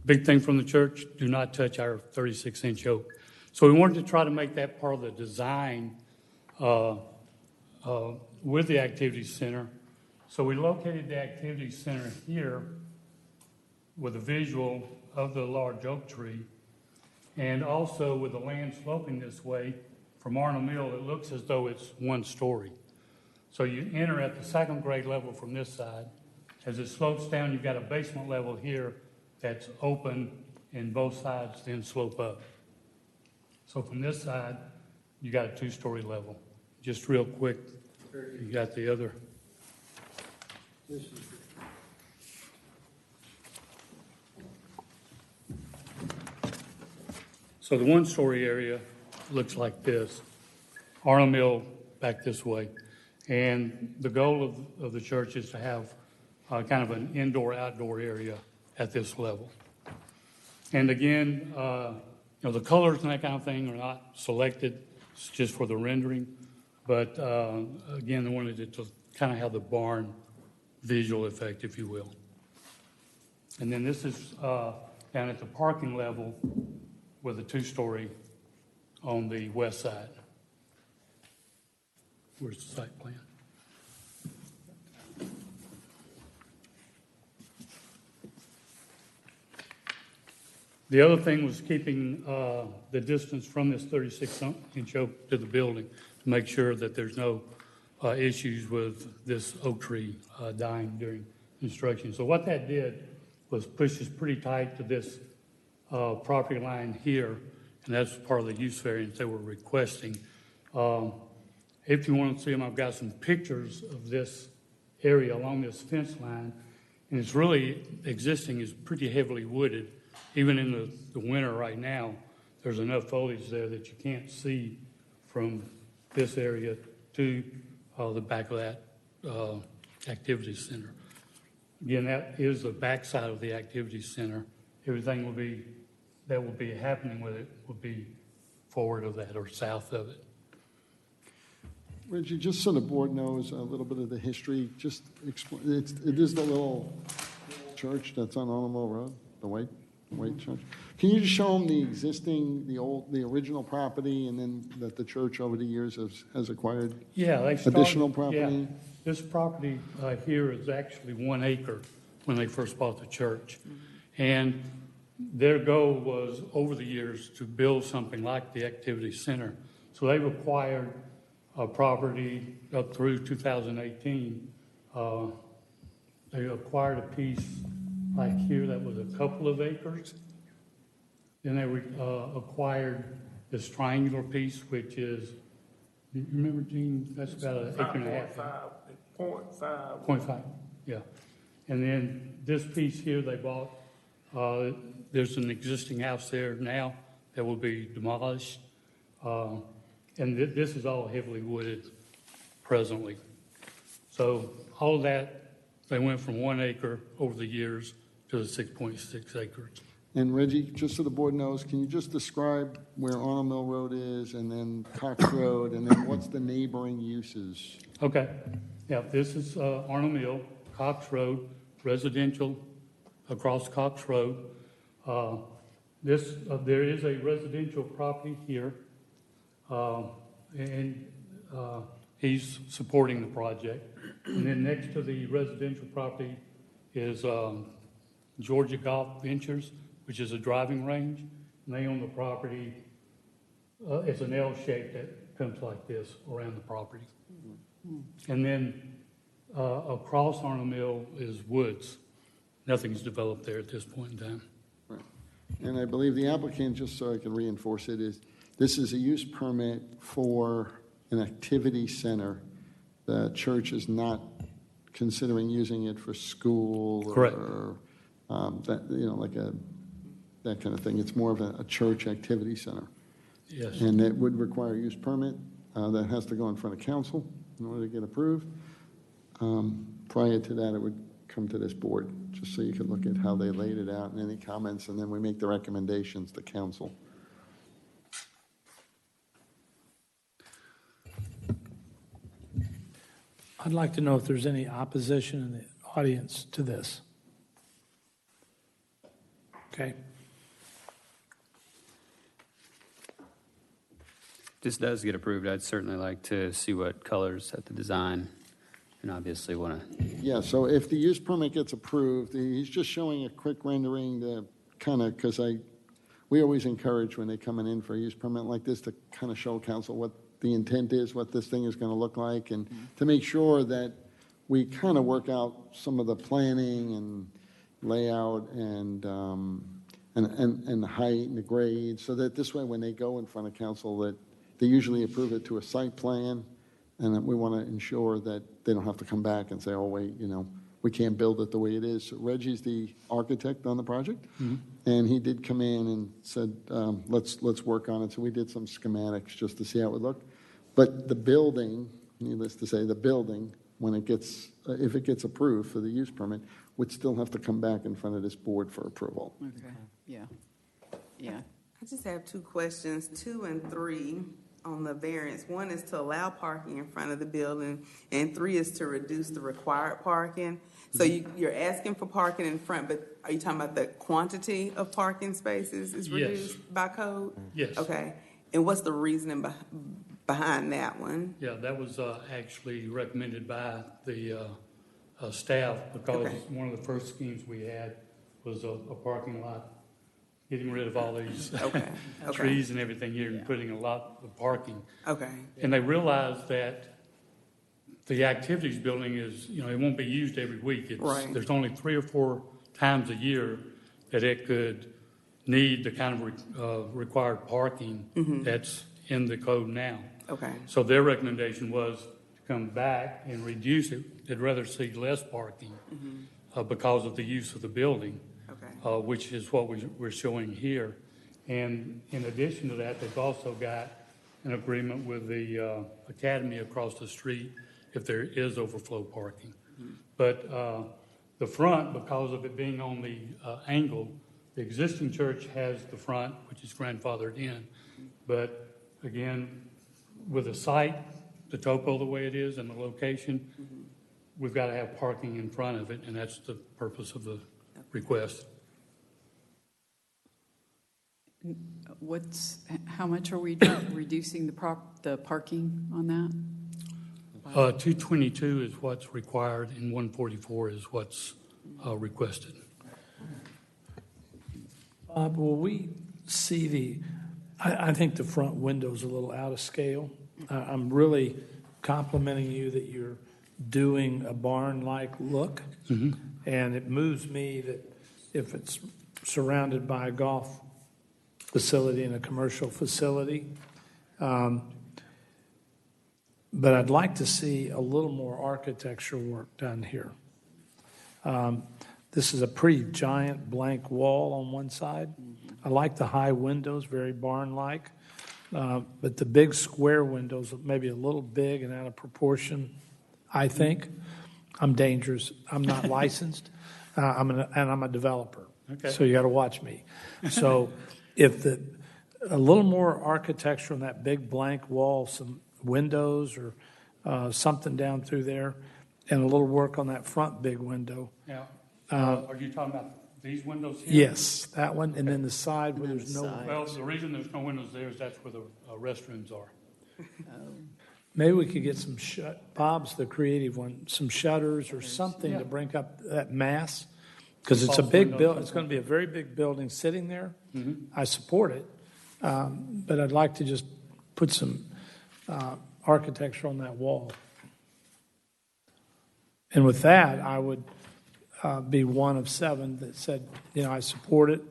Big thing from the church, do not touch our 36-inch oak. So we wanted to try to make that part of the design with the activity center. So we located the activity center here with a visual of the large oak tree, and also with the land sloping this way from Arnold Mill, it looks as though it's one story. So you enter at the second grade level from this side. As it slopes down, you've got a basement level here that's open, and both sides then slope up. So from this side, you got a two-story level. Just real quick, you got the other. So the one-story area looks like this. Arnold Mill back this way. And the goal of the church is to have kind of an indoor-outdoor area at this level. And again, the colors and that kind of thing are not selected. It's just for the rendering. But again, they wanted it to kind of have the barn visual effect, if you will. And then this is down at the parking level with a two-story on the west side. Where's the site plan? The other thing was keeping the distance from this 36-inch oak to the building to make sure that there's no issues with this oak tree dying during construction. So what that did was push us pretty tight to this property line here, and that's part of the use variance they were requesting. If you want to see them, I've got some pictures of this area along this fence line, and it's really existing is pretty heavily wooded. Even in the winter right now, there's enough foliage there that you can't see from this area to the back of that activity center. Again, that is the back side of the activity center. Everything that will be happening with it will be forward of that or south of it. Reggie, just so the board knows a little bit of the history, just explain. It is the little church that's on Arnold Mill Road, the white church. Can you just show them the original property, and then that the church over the years has acquired additional property? Yeah. This property here is actually 1 acre when they first bought the church. And their goal was over the years to build something like the activity center. So they've acquired property up through 2018. They acquired a piece like here that was a couple of acres. Then they acquired this triangular piece, which is, you remember, Gene, that's about an acre and a half. 0.5. 0.5, yeah. And then this piece here they bought, there's an existing house there now that will be demolished. And this is all heavily wooded presently. So all that, they went from 1 acre over the years to the 6.6 acres. And Reggie, just so the board knows, can you just describe where Arnold Mill Road is, and then Cox Road, and then what's the neighboring uses? Okay, yeah, this is Arnold Mill, Cox Road, residential across Cox Road. There is a residential property here, and he's supporting the project. And then next to the residential property is Georgia Golf Ventures, which is a driving range. And they own the property. It's an L shape that comes like this around the property. And then across Arnold Mill is woods. Nothing's developed there at this point in time. Right. And I believe the applicant, just so I can reinforce it, is this is a use permit for an activity center. The church is not considering using it for school. Correct. Or that, like that kind of thing. It's more of a church activity center. Yes. And it would require a use permit that has to go in front of council in order to get approved. Prior to that, it would come to this board, just so you can look at how they laid it out and any comments, and then we make the recommendations to council. I'd like to know if there's any opposition in the audience to this. Okay. This does get approved. I'd certainly like to see what colors at the design, and obviously want to. Yeah, so if the use permit gets approved, he's just showing a quick rendering to kind of, because we always encourage when they coming in for a use permit like this to kind of show council what the intent is, what this thing is going to look like, and to make sure that we kind of work out some of the planning and layout and the height and the grade, so that this way when they go in front of council that they usually approve it to a site plan, and that we want to ensure that they don't have to come back and say, oh, wait, we can't build it the way it is. So Reggie's the architect on the project, and he did come in and said, let's work on it. So we did some schematics just to see how it would look. But the building, needless to say, the building, when it gets, if it gets approved for the use permit, would still have to come back in front of this board for approval. Okay, yeah. I just have two questions, 2 and 3 on the variance. 1 is to allow parking in front of the building, and 3 is to reduce the required parking. So you're asking for parking in front, but are you talking about the quantity of parking spaces is reduced by code? Yes. Okay. And what's the reasoning behind that one? Yeah, that was actually recommended by the staff, because one of the first schemes we had was a parking lot, getting rid of all these trees and everything here and putting a lot of parking. Okay. And they realized that the activities building is, it won't be used every week. There's only 3 or 4 times a year that it could need the kind of required parking that's in the code now. Okay. So their recommendation was to come back and reduce it. They'd rather see less parking because of the use of the building, which is what we're showing here. And in addition to that, they've also got an agreement with the academy across the street if there is overflow parking. But the front, because of it being on the angle, the existing church has the front, which is grandfathered in. But again, with the site, the topo the way it is and the location, we've got to have parking in front of it, and that's the purpose of the request. How much are we reducing the parking on that? 222 is what's required, and 144 is what's requested. Bob, will we see I think the front window's a little out of scale. I'm really complimenting you that you're doing a barn-like look, and it moves me that if it's surrounded by a golf facility and a commercial facility. But I'd like to see a little more architecture work done here. This is a pretty giant blank wall on one side. I like the high windows, very barn-like. But the big square windows may be a little big and out of proportion, I think. I'm dangerous. I'm not licensed, and I'm a developer. Okay. So you got to watch me. So if a little more architecture on that big blank wall, some windows or something down through there, and a little work on that front big window. Yeah. Are you talking about these windows here? Yes, that one, and then the side where there's no. Well, the reason there's no windows there is that's where the restrooms are. Maybe we could get some Bob's the creative one, some shutters or something Yeah. to break up that mass, because it's a False big windows. building. It's going to be a very big building sitting there. I support it, but I'd like to just put some architecture on that wall. And with that, I would be one of 7 that said, I support it.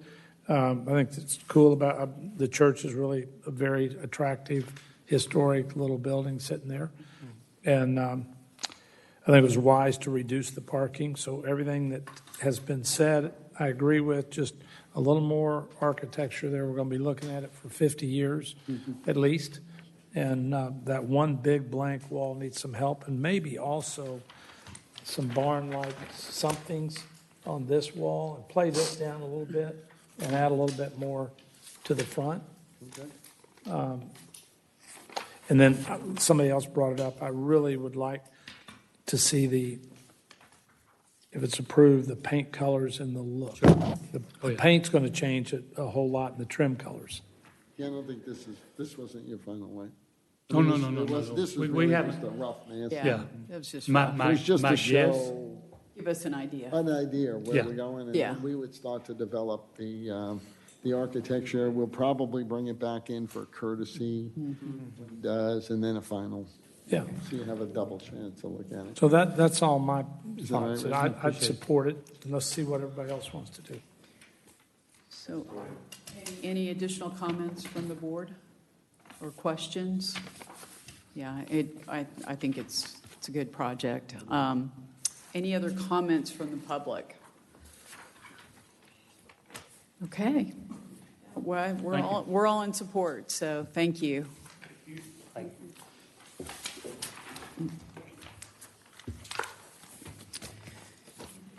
I think it's cool about the church is really a very attractive, historic little building sitting there. And I think it was wise to reduce the parking. So everything that has been said, I agree with. Just a little more architecture there. We're going to be looking at it for 50 years at least. And that one big blank wall needs some help, and maybe also some barn-like somethings on this wall, and play this down a little bit and add a little bit more to the front. And then somebody else brought it up. I really would like to see if it's approved, the paint colors and the look. The paint's going to change it a whole lot in the trim colors. Yeah, I don't think this wasn't your final way. Oh, no. This was We really haven't. just a rough mass. Yeah. That was just It was just my to guess. show give us an idea. an idea where Yeah. we're going, Yeah. and we would start to develop the architecture. We'll probably bring it back in for courtesy, when it does, and then a final. Yeah. So you have a double chance to look at it. So that's all my Is that all right, thoughts. Richard? I'd support it, and let's see what everybody else wants to do. So, any additional comments from the board or questions? Yeah, I think it's a good project. Any other comments from the public? Okay. Well, we're all in support, so thank you.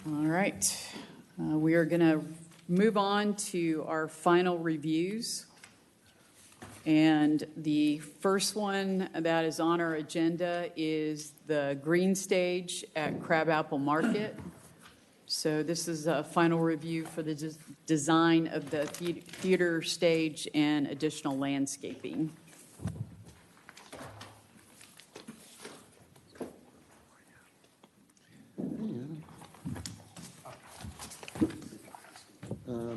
All right. We are going to move on to our final reviews. And the first one that is on our agenda is the green stage at Crabapple Market. So this is a final review for the design of the theater stage and additional landscaping.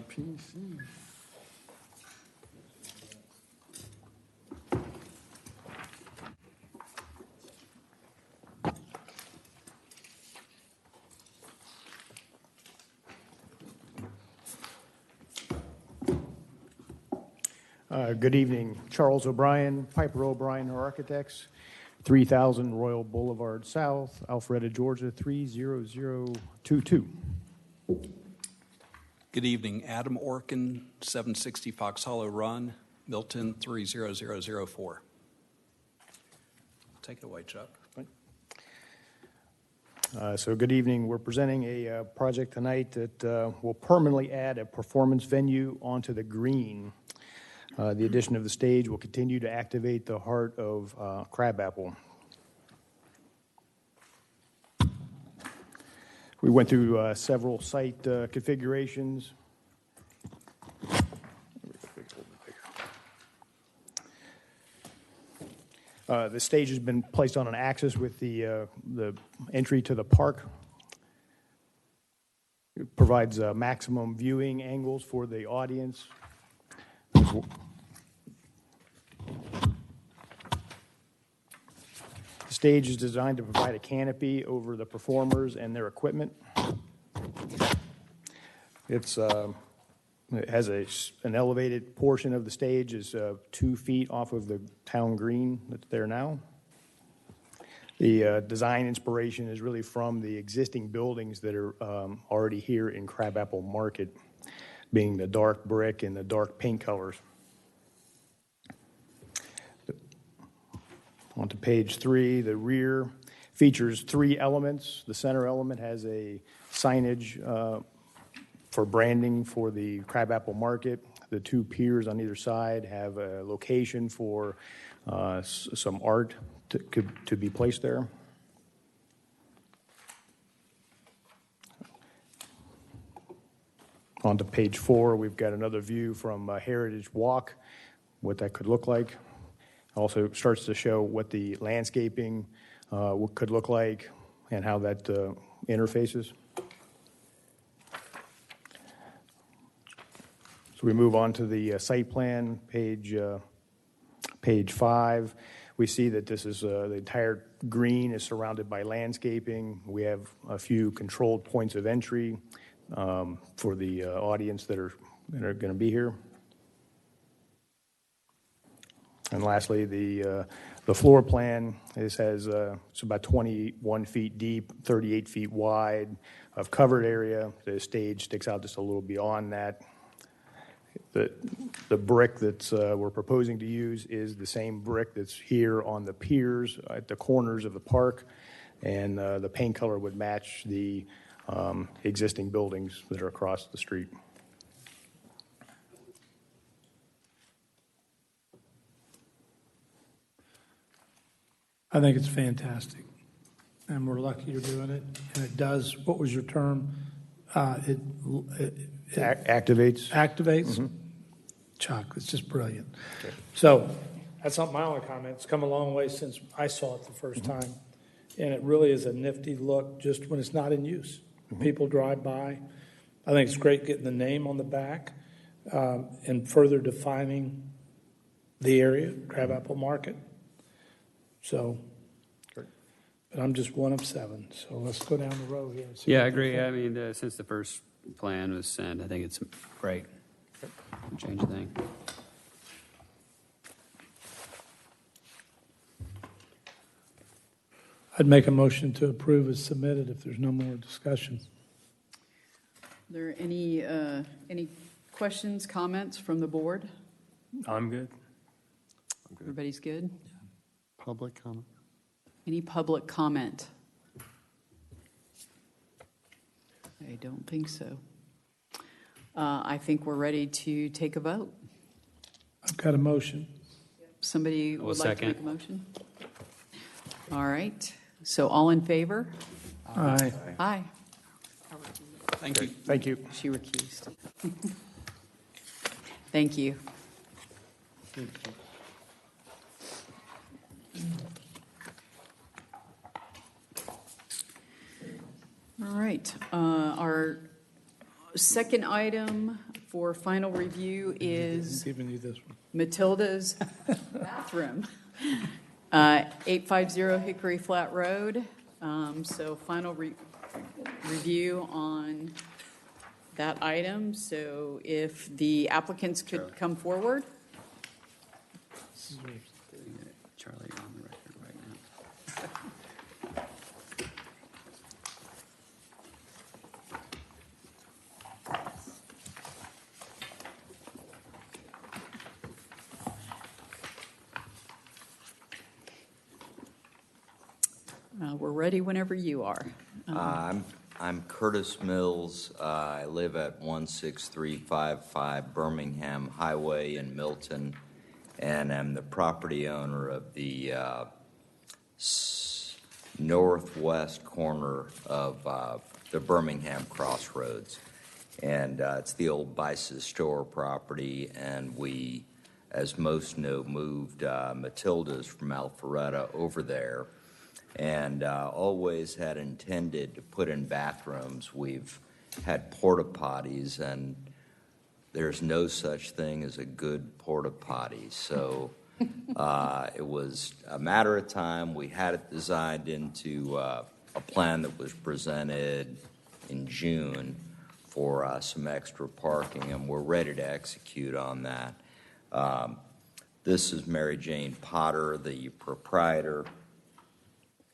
PC. Good evening. Charles O'Brien, Piper O'Brien Architects, 3000 Royal Boulevard South, Alpharetta, Georgia, 30022. Good evening. Adam Orkin, 760 Fox Hollow Run, Milton, 30004. Take it away, Chuck. So good evening. We're presenting a project tonight that will permanently add a performance venue onto the green. The addition of the stage will continue to activate the heart of Crabapple. We went through several site configurations. The stage has been placed on an axis with the entry to the park. It provides maximum viewing angles for the audience. The stage is designed to provide a canopy over the performers and their equipment. It's It has an elevated portion of the stage is 2 feet off of the town green that's there now. The design inspiration is really from the existing buildings that are already here in Crabapple Market, being the dark brick and the dark paint colors. On to page 3, the rear features 3 elements. The center element has a signage for branding for the Crabapple Market. The 2 piers on either side have a location for some art to be placed there. On to page 4, we've got another view from Heritage Walk, what that could look like. Also starts to show what the landscaping could look like and how that interfaces. So we move on to the site plan, page 5. We see that this is the entire green is surrounded by landscaping. We have a few controlled points of entry for the audience that are going to be here. And lastly, the floor plan it's about 21 feet deep, 38 feet wide of covered area. The stage sticks out just a little beyond that. The brick that we're proposing to use is the same brick that's here on the piers at the corners of the park, and the paint color would match the existing buildings that are across the street. I think it's fantastic, and we're lucky you're doing it. And it does, what was your term? It activates. Activates? Mm-hmm. Chuck, it's just brilliant. Okay. So that's not my only comment. It's come a long way since I saw it the first time, and it really is a nifty look just when it's not in use. Mm-hmm. People drive by. I think it's great getting the name on the back and further defining the area, Crabapple Market. So, but I'm just one of 7, so let's go down the road here. And see Yeah, I agree. I mean, since the first plan was sent, I think it's great. Change a thing. I'd make a motion to approve as submitted if there's no more discussion. Are there any questions, comments from the board? I'm good. Everybody's good? Public comment? Any public comment? I don't think so. I think we're ready to take a vote. I've got a motion. Somebody would like to second. make a motion? All right. So all in favor? Aye. Aye. Thank you. Thank you. She recused. Thank you. All right. Our second item for final review is I'm giving you this one. Matilda's bathroom, 850 Hickory Flat Road. So final review on that item. So if the applicants could come forward. Charlie, you're on the record right now. We're ready whenever you are. I'm Curtis Mills. I live at 16355 Birmingham Highway in Milton, and I'm the property owner of the northwest corner of the Birmingham Crossroads. And it's the old Bice's store property, and we, as most know, moved Matilda's from Alpharetta over there. And always had intended to put in bathrooms. We've had porta potties, and there's no such thing as a good porta potty. So it was a matter of time. We had it designed into a plan that was presented in June. for some extra parking, and we're ready to execute on that. This is Mary Jane Potter, the proprietor,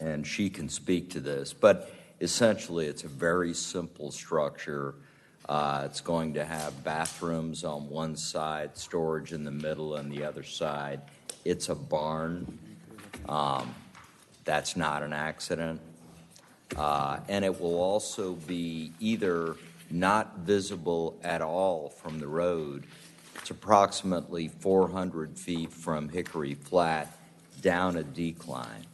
and she can speak to this. But essentially, it's a very simple structure. It's going to have bathrooms on one side, storage in the middle, and the other side. It's a barn. That's not an accident. And it will also be either not visible at all from the road. It's approximately 400 feet from Hickory Flat down a decline.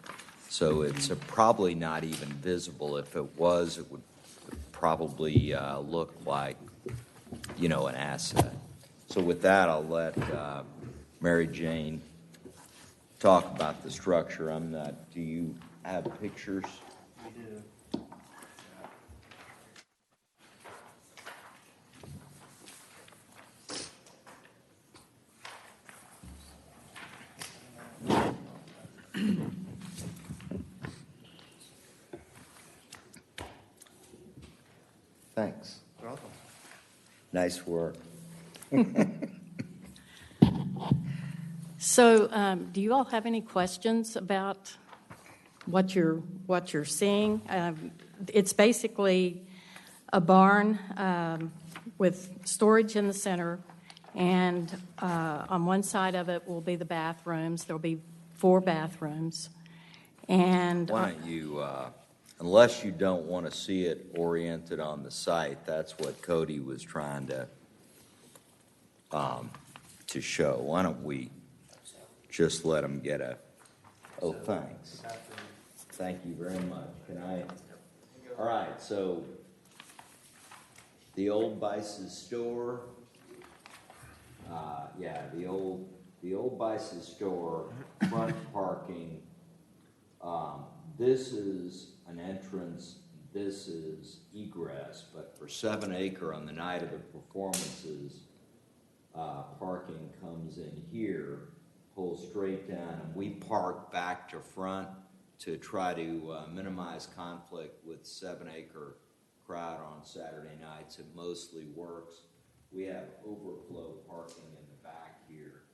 So it's probably not even visible. If it was, it would probably look like, an asset. So with that, I'll let Mary Jane talk about the structure. Do you have pictures? We do. Thanks. You're welcome. Nice work. So, do you all have any questions about what you're seeing? It's basically a barn with storage in the center, and on one side of it will be the bathrooms. There'll be 4 bathrooms, and Why don't you, unless you don't want to see it oriented on the site, that's what Cody was trying to show. Why don't we just let him get oh, thanks. Thank you very much. All right, so the old Bice's store, the old Bice's store, front parking. This is an entrance, this is egress, but for 7 Acre on the night of the performances, parking comes in here, pulls straight down, and we park back to front to try to minimize conflict with 7 Acre crowd on Saturday nights. It mostly works. We have overflow parking in the back here,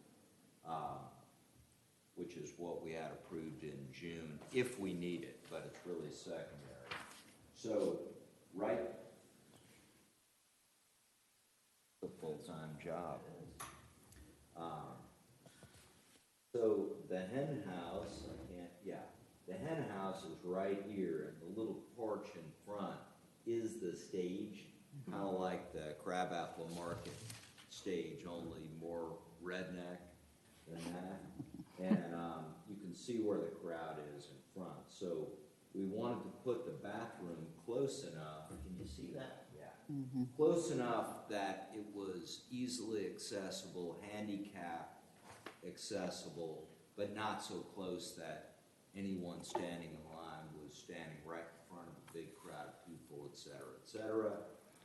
which is what we had approved in June, if we need it, but it's really secondary. So, right, a full-time job. So the hen house, the hen house is right here, and the little porch in front is the stage, kind of like the Crabapple Market stage, only more redneck than that. And you can see where the crowd is in front. So we wanted to put the bathroom close enough. Can you see that? Yeah. Mm-hmm. Close enough that it was easily accessible, handicap accessible, but not so close that anyone standing in line was standing right in front of a big crowd of people, et cetera,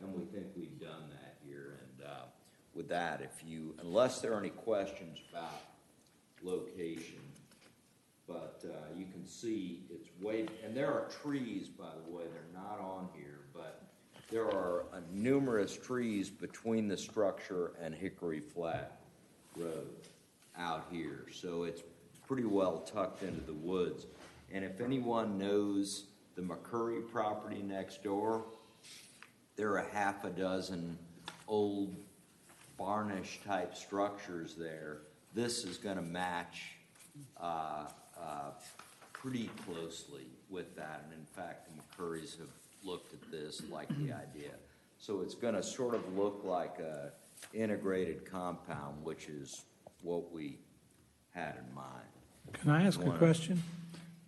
and we think we've done that here. And with that, unless there are any questions about location, but you can see it's and there are trees, by the way, they're not on here, but there are numerous trees between the structure and Hickory Flat Road out here, so it's pretty well tucked into the woods. And if anyone knows the McCurry property next door, there are half a dozen old barnish type structures there. This is going to match pretty closely with that, and in fact the McCurrys have looked at this, like the idea. So it's going to sort of look like a integrated compound, which is what we had in mind. Can I ask a question?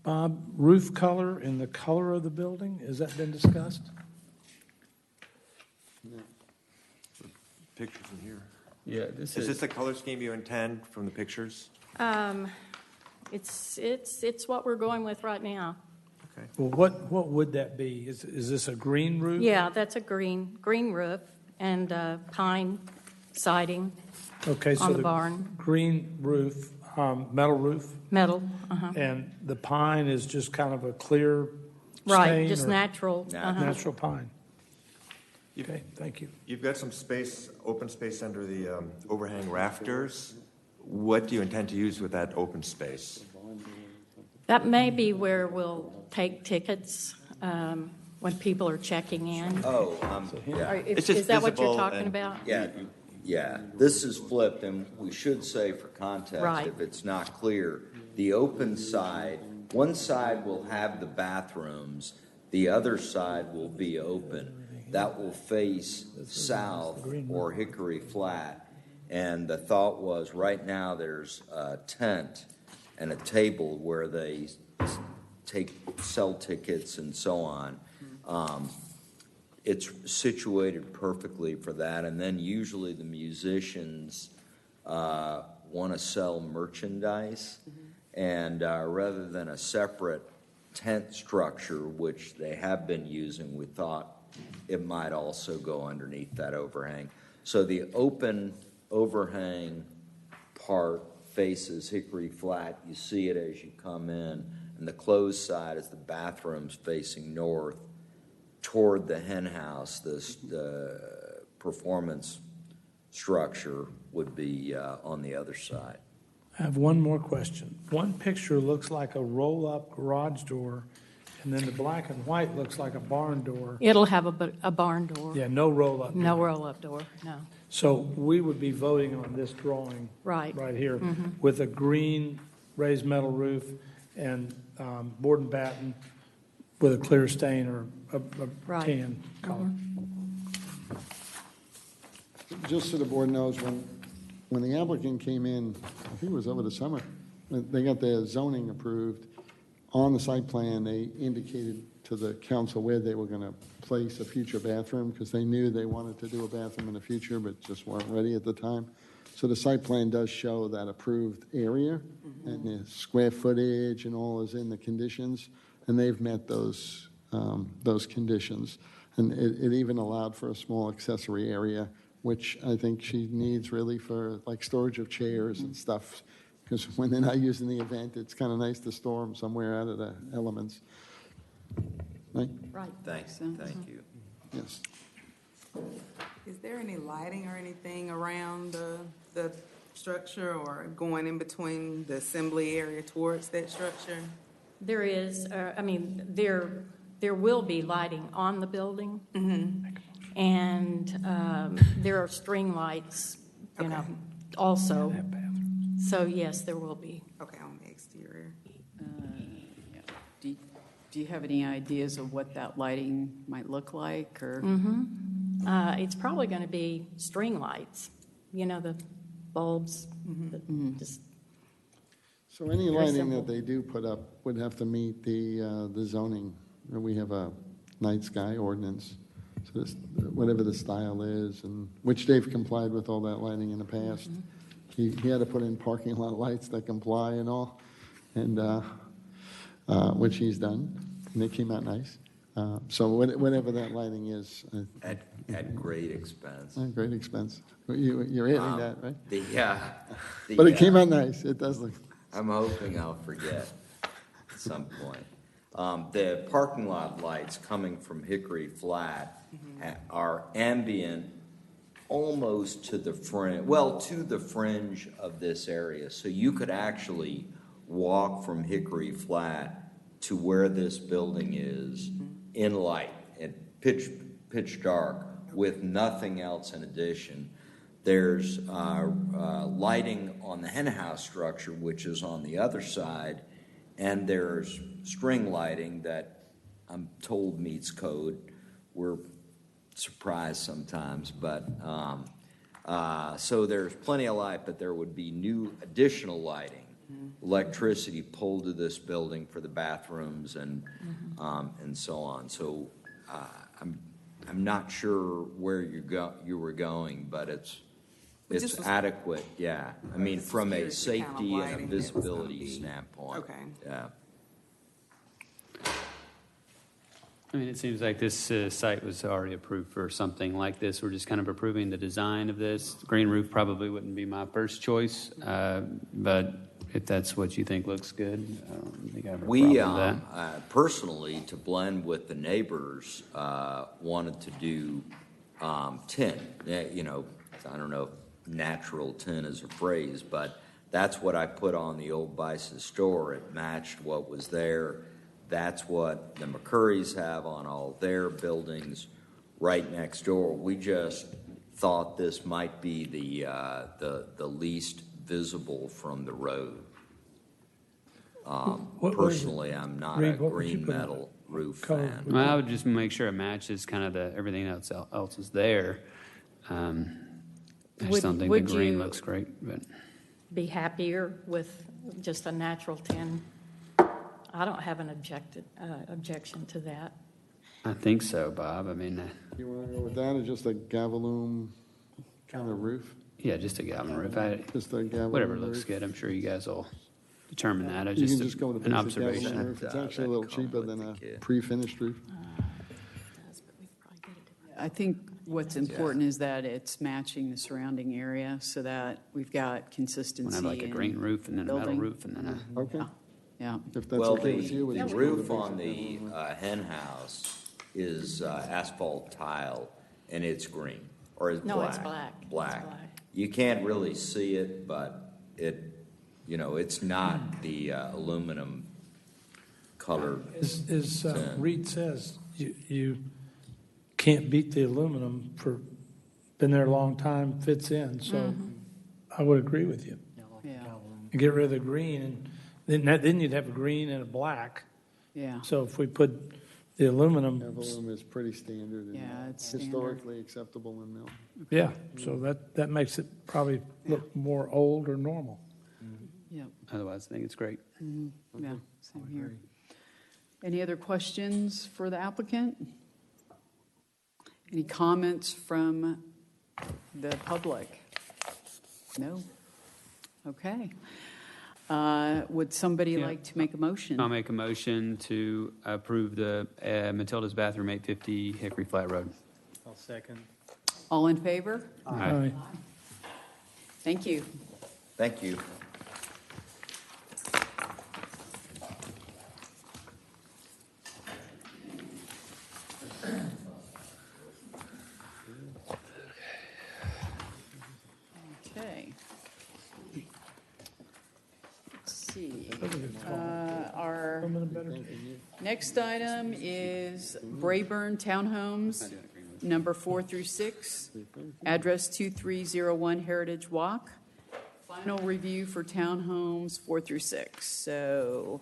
Bob, roof color and the color of the building, has that been discussed? Pictures in here. Yeah, Is this the color scheme you intend from the pictures? It's what we're going with right now. Okay. Well, what would that be? Is this a green roof? Yeah, that's a green roof and pine siding. Okay, so on the barn. Green roof, metal roof, Metal. and the pine is just kind of a clear Right, stain just or natural. natural pine. Okay, thank you. You've got some space, open space under the overhang rafters. What do you intend to use with that open space? That may be where we'll take tickets when people are checking in. Oh, yeah. Is that what you're talking about? Yeah, yeah. This is flipped, and we should say for context, Right. if it's not clear, the open side, one side will have the bathrooms, the other side will be open. That will face south or Hickory Flat. And the thought was, right now there's a tent and a table where they sell tickets and so on. It's situated perfectly for that. And then usually the musicians want to sell merchandise. And rather than a separate tent structure, which they have been using, we thought it might also go underneath that overhang. So the open overhang part faces Hickory Flat. You see it as you come in. And the closed side is the bathrooms facing north toward the hen house. The performance structure would be on the other side. I have one more question. One picture looks like a roll-up garage door, and then the black and white looks like a barn door. It'll have a barn door. Yeah, no roll-up. No roll-up door, no. So we would be voting on this drawing Right. here Mhm. with a green raised metal roof and board and batten with a clear stain or a Right. tan color. Just so the board knows, when the applicant came in, I think it was over the summer, they got their zoning approved. On the site plan, they indicated to the council where they were going to place a future bathroom because they knew they wanted to do a bathroom in the future but just weren't ready at the time. So the site plan does show that approved area and the square footage and all is in the conditions, and they've met those conditions. And it even allowed for a small accessory area, which I think she needs really for like storage of chairs and stuff. Because when they're not using the event, it's kind of nice to store them somewhere out of the elements. Right? Right. Thank you. Yes. Is there any lighting or anything around the structure or going in between the assembly area towards that structure? There is, there will be lighting on the building. And there are string lights, also. So yes, there will be. Okay, on the exterior. Do you have any ideas of what that lighting might look like, or? It's probably going to be string lights, the bulbs. That just So any Very lighting simple. that they do put up would have to meet the zoning. We have a night sky ordinance, so whatever the style is, and which they've complied with all that lighting in the past. He had to put in parking lot lights that comply and all, and which he's done, and they came out nice. So whatever that lighting is, At great expense. great expense. You're adding that, right? But it came out nice. It does look. I'm hoping I'll forget at some point. The parking lot lights coming from Hickory Flat are ambient almost to the fringe of this area. So you could actually walk from Hickory Flat to where this building is in light, and pitch dark, with nothing else in addition. There's lighting on the hen house structure, which is on the other side, and there's string lighting that I'm told meets code. We're surprised sometimes, but so there's plenty of light, but there would be new additional lighting, electricity pulled to this building for the bathrooms and so on. So I'm not sure where you were going, but it's adequate. Yeah, I mean from a safety and a visibility standpoint. Okay. Yeah. I mean, it seems like this site was already approved for something like this. We're just kind of approving the design of this. Green roof probably wouldn't be my first choice, but if that's what you think looks good, I don't think I have a problem with that. Personally, to blend with the neighbors, wanted to do tin. You know, I don't know if natural tin is a phrase, but that's what I put on the old Bice's store. It matched what was there. That's what the McCurrys have on all their buildings right next door. We just thought this might be the least visible from the road. Personally, I'm not a green metal roof fan. Well, I would just make sure it matches kind of everything else is there. I just don't think the green looks great. But Be happier with just a natural tin? I don't have an objection to that. I think so, Bob. I mean, You want to go with that, or just a Gavaloom kind of roof? yeah, just a galvan roof. Just a Gavaloom Whatever looks roof? good. I'm sure you guys will determine that. You Just can just go with a an basic Gavaloom observation. roof. It's actually a little cheaper than a pre-finished roof. I think what's important is that it's matching the surrounding area so that we've got consistency. We'll have like a in green roof and then a metal building. roof and then a. Okay. Yeah. If that's Well, okay with you. the just go with roof a on basic the Gavaloom. hen house is asphalt tile, and it's green, or it's black. No, it's black. It's black. You can't really see it, but it's not the aluminum colored. As tin. Reed says, you can't beat the aluminum for, been there a long time, fits in, so I would agree with you. Yeah. You get rid of the green, and then you'd have a green and a black. Yeah. So if we put the aluminum, Gavaloom is pretty standard and Yeah, it's standard. historically acceptable in Milton. yeah, so that makes it probably look more old or normal. Yep. Otherwise, I think it's great. Yeah, same here. Any other questions for the applicant? Any comments from the public? No? Okay. Would somebody like to make a motion? I'll make a motion to approve the Matilda's Bathroom 850 Hickory Flat Road. I'll second. All in favor? Aye. Thank you. Thank you. Okay. Let's see. Our next item is Brayburn Townhomes, number 4 through 6, address 2301 Heritage Walk. Final review for townhomes 4 through 6. So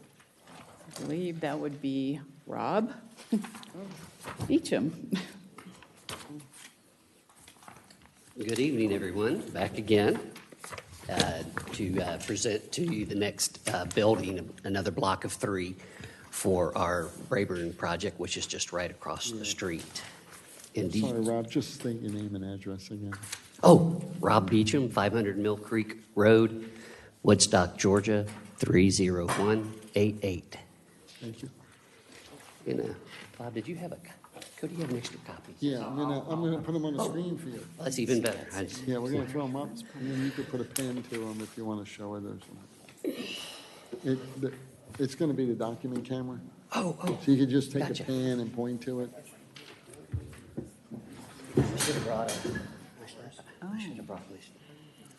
I believe that would be Rob Beecham. Good evening, everyone. Back again to present to you the next building, another block of 3 for our Brayburn project, which is just right across the street. Indeed. Sorry, Rob, just state your name and address again. Oh, Rob Beecham, 500 Mill Creek Road, Woodstock, Georgia, 30188. Thank you. And Bob, did you have Cody, you have an extra copy? Yeah, I'm gonna put them on the screen for you. That's even better. Yeah, we're gonna throw them up, and then you could put a pen to them if you want to show it or something. It's gonna be the document camera. Oh. So you could just take Gotcha. a pen and point to it. I should have brought this.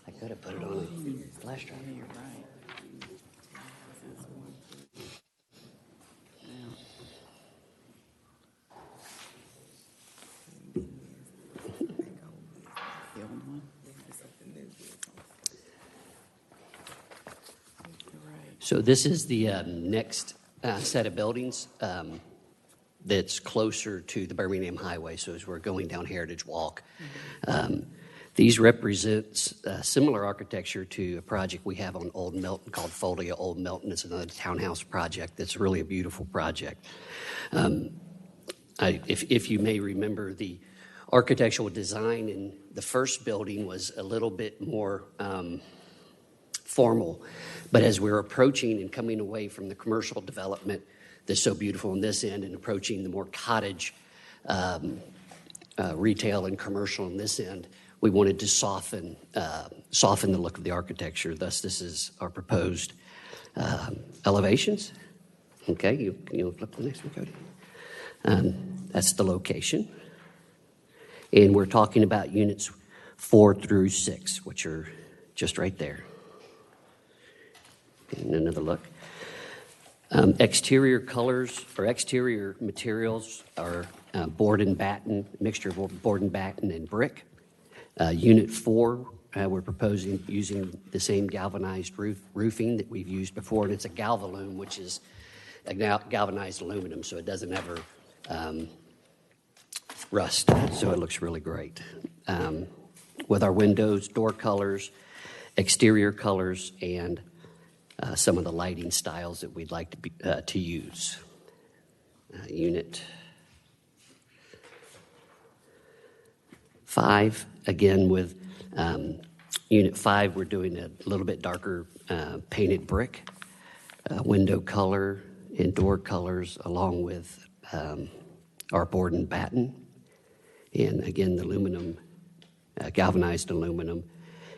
I could have put it on a flash drive. You're right. The old one. So this is the next set of buildings that's closer to the Birmingham Highway. So as we're going down Heritage Walk, these represent similar architecture to a project we have on Old Milton called Folia Old Milton. It's another townhouse project that's really a beautiful project. If you may remember, the architectural design in the first building was a little bit more formal. But as we're approaching and coming away from the commercial development that's so beautiful on this end and approaching the more cottage retail and commercial on this end, we wanted to soften the look of the architecture. Thus, this is our proposed elevations. Okay, you flip to the next one, Cody. That's the location. And we're talking about units 4 through 6, which are just right there. And another look. Exterior colors or exterior materials are board and batten, mixture of board and batten and brick. Unit 4, we're proposing using the same galvanized roofing that we've used before, and it's a Galvalume, which is a galvanized aluminum, so it doesn't ever rust, so it looks really great. With our windows, door colors, exterior colors, and some of the lighting styles that we'd like to use. Unit 5, again with Unit 5, we're doing a little bit darker painted brick, window color and door colors, along with our board and batten. And again, the aluminum, galvanized aluminum.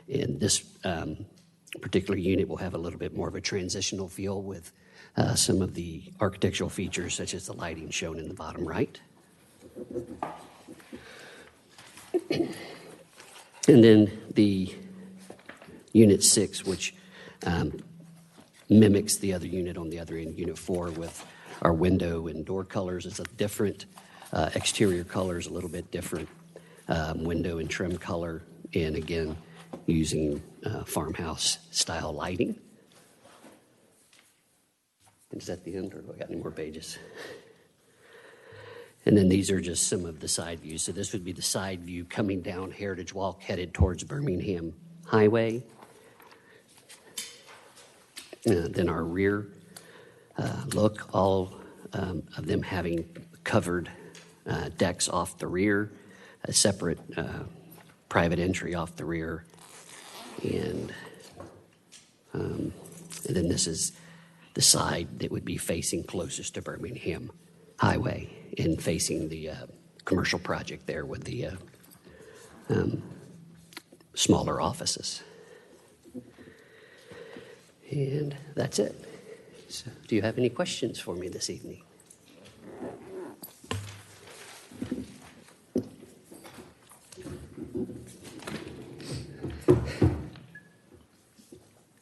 And this particular unit will have a little bit more of a transitional feel with some of the architectural features, such as the lighting shown in the bottom right. And then the Unit 6, which mimics the other unit on the other end, Unit 4, with our window and door colors. It's a different exterior colors, a little bit different window and trim color, and again, using farmhouse-style lighting. Is that the end, or do I got any more pages? And then these are just some of the side views. So this would be the side view coming down Heritage Walk, headed towards Birmingham Highway. Then our rear look, all of them having covered decks off the rear, a separate private entry off the rear. And then this is the side that would be facing closest to Birmingham Highway and facing the commercial project there with the smaller offices. And that's it. So, do you have any questions for me this evening?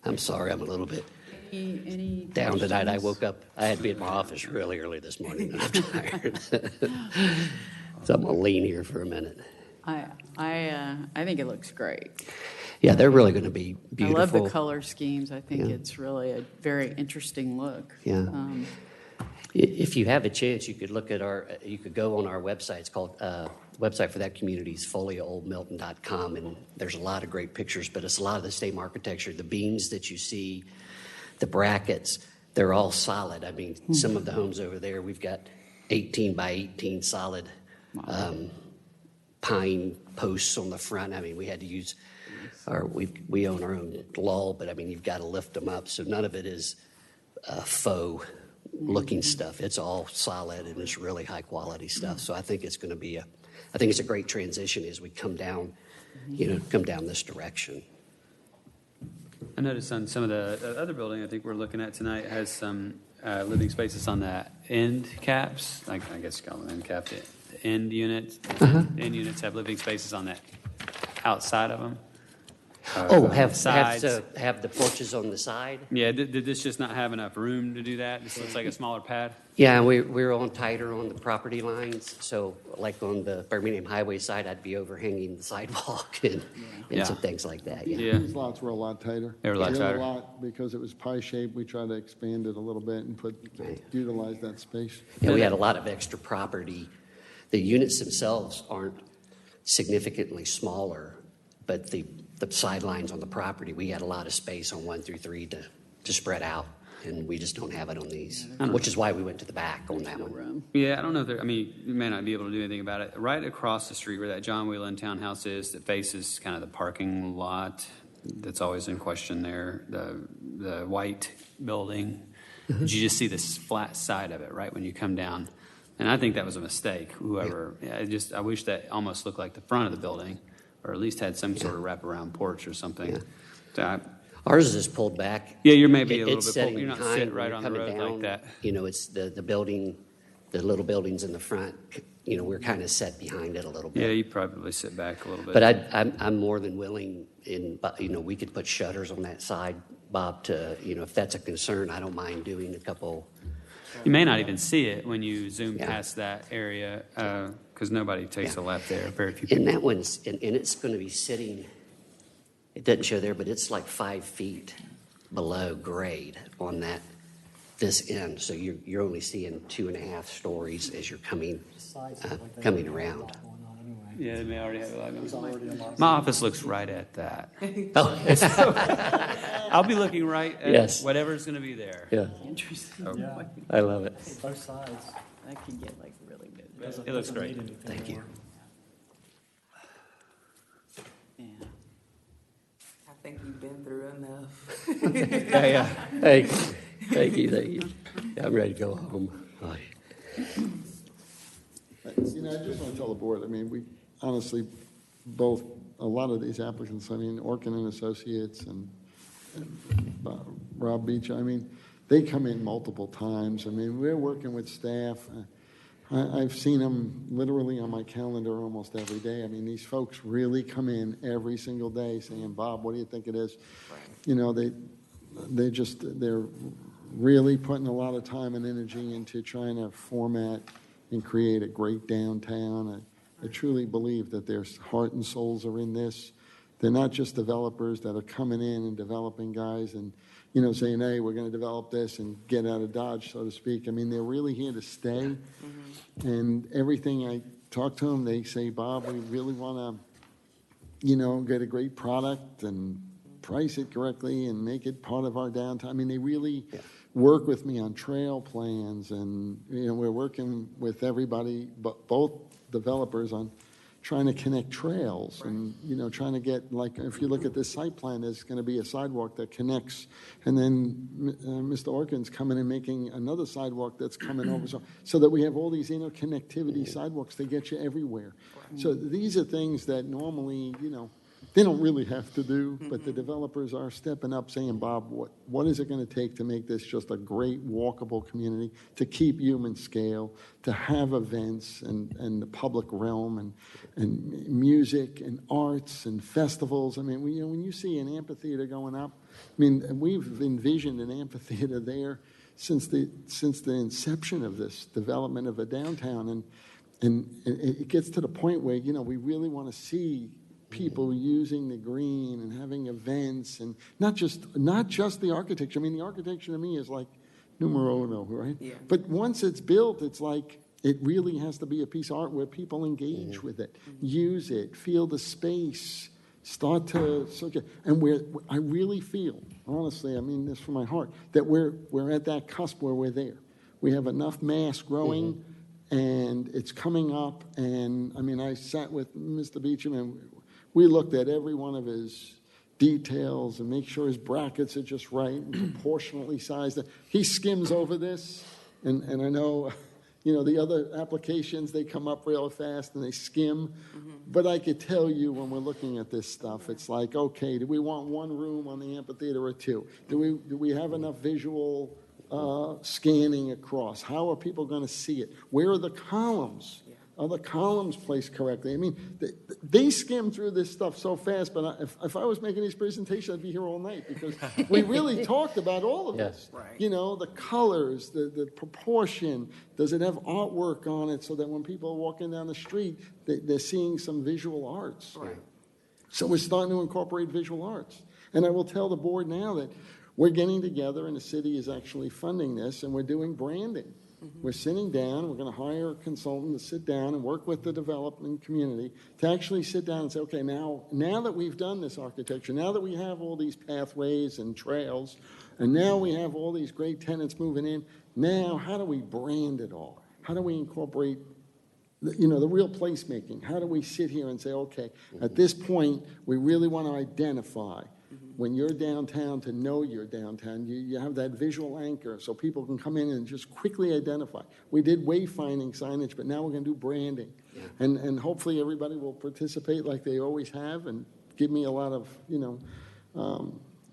I'm sorry, I'm a little bit Any down tonight. I questions? woke up, I had to be in my office really early this morning, and I'm tired. So I'm going to lean here for a minute. I think it looks great. Yeah, they're really going to be beautiful. I love the color schemes. I think Yeah. it's really a very interesting look. Yeah. If you have a chance, you could look at you could go on our website. It's called, website for that community is foliooldmilton.com, and there's a lot of great pictures, but it's a lot of the same architecture. The beams that you see, the brackets, they're all solid. I mean, some of the homes over there, we've got 18 by 18 solid pine posts on the front. I mean, we had to use we own our own lull, but I mean, you've got to lift them up. So none of it is faux looking stuff. It's all solid and it's really high quality stuff. So I think it's going to be I think it's a great transition as we come down, come down this direction. I noticed on some of the other building I think we're looking at tonight has some living spaces on the end caps. Like, I guess you call them end cap. The end units. End units have living spaces on that outside of them. Have sides. to have the porches on the side? Yeah, did this just not have enough room to do that? This looks like a smaller pad. Yeah, we're on tighter on the property lines. So like on the Birmingham Highway side, I'd be overhanging the sidewalk and some things like that. Yeah. These lots were a lot tighter. They were a lot The other tighter. lot, because it was pie-shaped, we tried to expand it a little bit and utilize that space. Yeah, we had a lot of extra property. The units themselves aren't significantly smaller, but the sidelines on the property, we had a lot of space on 1 through 3 to spread out, and we just don't have it on these, which is why we went to the back on that one. Yeah, I don't know if you may not be able to do anything about it. Right across the street where that John Whelan townhouse is, that faces kind of the parking lot that's always in question there, the white building. Did you just see this flat side of it right when you come down? And I think that was a mistake. Whoever, I wish that almost looked like the front of the building, or at least had some sort of wraparound porch or something. So Ours is pulled back. Yeah, you're maybe a little It's bit setting pulled. You're not behind sitting when right you're on the coming road down. like that. It's the building, the little buildings in the front we're kind of set behind it a little Yeah, bit. you probably sit back a little bit. But I'm more than willing, we could put shutters on that side, Bob, to, if that's a concern, I don't mind doing a couple. You may not even see it when you zoom Yeah. past that area because nobody takes a left there. Very few And people. that one's, and it's going to be sitting, it doesn't show there, but it's like 5 feet below grade on this end. So you're only seeing 2.5 stories as you're coming around. Yeah, they may already have a lot There's going already a lot. on. My office looks right at that. Oh. I'll be looking right at Yes. whatever's going to be there. Yeah. Interesting. Yeah. I love it. Both sides. That can get like really good. It looks Doesn't great. need anything Thank you. more. Yeah. I think we've been through enough. Yeah. Thank you. Yeah, I'm ready to go home. Oh, I just want to tell the board, we honestly, a lot of these applicants, Orkin and Associates and Rob Beach, they come in multiple times. We're working with staff. I've seen them literally on my calendar almost every day. These folks really come in every single day saying, Bob, what do you think it is? They're really putting a lot of time and energy into trying to format and create a great downtown. I truly believe that their heart and souls are in this. They're not just developers that are coming in and developing guys and, saying, hey, we're going to develop this and get out of Dodge, so to speak. They're really here to stay. And everything I talk to them, they say, Bob, we really want to, get a great product and price it correctly and make it part of our downtown. They really work with me on trail plans, and we're working with everybody, but both developers on trying to connect trails and trying to get, like, if you look at this site plan, there's going to be a sidewalk that connects, and then Mr. Orkin's coming and making another sidewalk that's coming over, so that we have all these interconnectivity sidewalks to get you everywhere. So these are things that normally they don't really have to do, but the developers are stepping up saying, Bob, what is it going to take to make this just a great walkable community, to keep human scale, to have events and the public realm and music and arts and festivals. When you see an amphitheater going up, we've envisioned an amphitheater there since the inception of this development of a downtown. And it gets to the point where, we really want to see people using the green and having events, and not just the architecture. The architecture to me is like numero uno, right? Yeah. But once it's built, it's like it really has to be a piece of art where people engage with it, use it, feel the space, start to and I really feel, honestly, this from my heart, that we're at that cusp where we're there. We have enough mass growing, and it's coming up. And I sat with Mr. Beecham, and we looked at every one of his details and make sure his brackets are just right and proportionately sized. He skims over this, and I know, the other applications, they come up real fast and they skim. But I could tell you when we're looking at this stuff, it's like, okay, do we want one room on the amphitheater or two? Do we have enough visual scanning across? How are people going to see it? Where are the columns? Are the columns placed correctly? They skim through this stuff so fast, but if I was making these presentations, I'd be here all night, because we really talked about all of this. Right. The colors, the proportion. Does it have artwork on it so that when people are walking down the street, they're seeing some visual arts? Right. So we're starting to incorporate visual arts. And I will tell the board now that we're getting together, and the city is actually funding this, and we're doing branding. We're sitting down, we're going to hire a consultant to sit down and work with the development community to actually sit down and say, okay, now that we've done this architecture, now that we have all these pathways and trails, and now we have all these great tenants moving in, now how do we brand it all? How do we incorporate the real placemaking? How do we sit here and say, okay, at this point, we really want to identify when you're downtown, to know you're downtown. You have that visual anchor so people can come in and just quickly identify. We did wayfinding signage, but now we're going to do branding. Yeah. And hopefully everybody will participate like they always have and give me a lot of,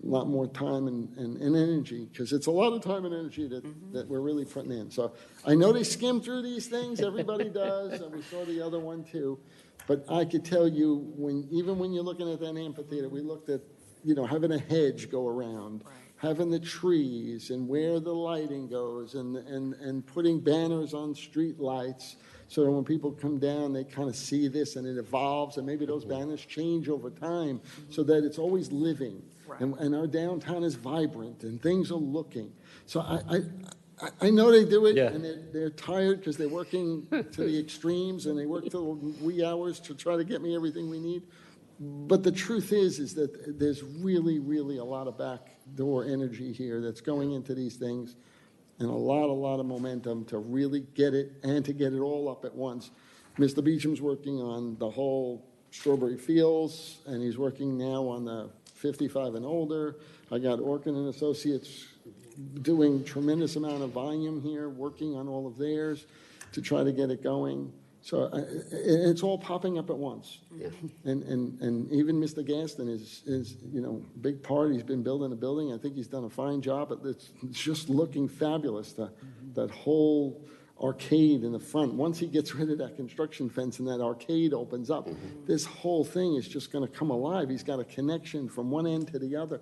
lot more time and energy, because it's a lot of time and energy that we're really putting in. So I know they skim through these things, everybody does, and we saw the other one too. But I could tell you, even when you're looking at that amphitheater, we looked at, having a hedge go around, having the trees and where the lighting goes, and putting banners on street lights so that when people come down, they kind of see this and it evolves, and maybe those banners change over time so that it's always living. And our downtown is vibrant and things are looking. So I know they do it, and they're tired because they're working to the extremes, and they work till wee hours to try to get me everything we need. But the truth is that there's really, really a lot of backdoor energy here that's going into these things, and a lot of momentum to really get it and to get it all up at once. Mr. Beecham's working on the whole Strawberry Fields, and he's working now on the 55 and older. I got Orkin and Associates doing tremendous amount of volume here, working on all of theirs to try to get it going. So it's all popping up at once. Yeah. And even Mr. Gaston is big part. He's been building a building. I think he's done a fine job. But it's just looking fabulous. That whole arcade in the front. Once he gets rid of that construction fence and that arcade opens up, this whole thing is just going to come alive. He's got a connection from one end to the other.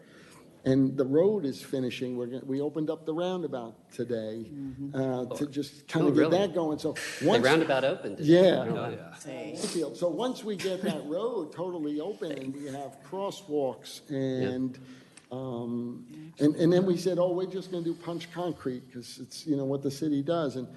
And the road is finishing. We opened up the roundabout today to just kind of get that going. So once the roundabout opened. So once we get that road totally open and we have crosswalks and then we said, we're just going to do punch concrete because it's what the city does. And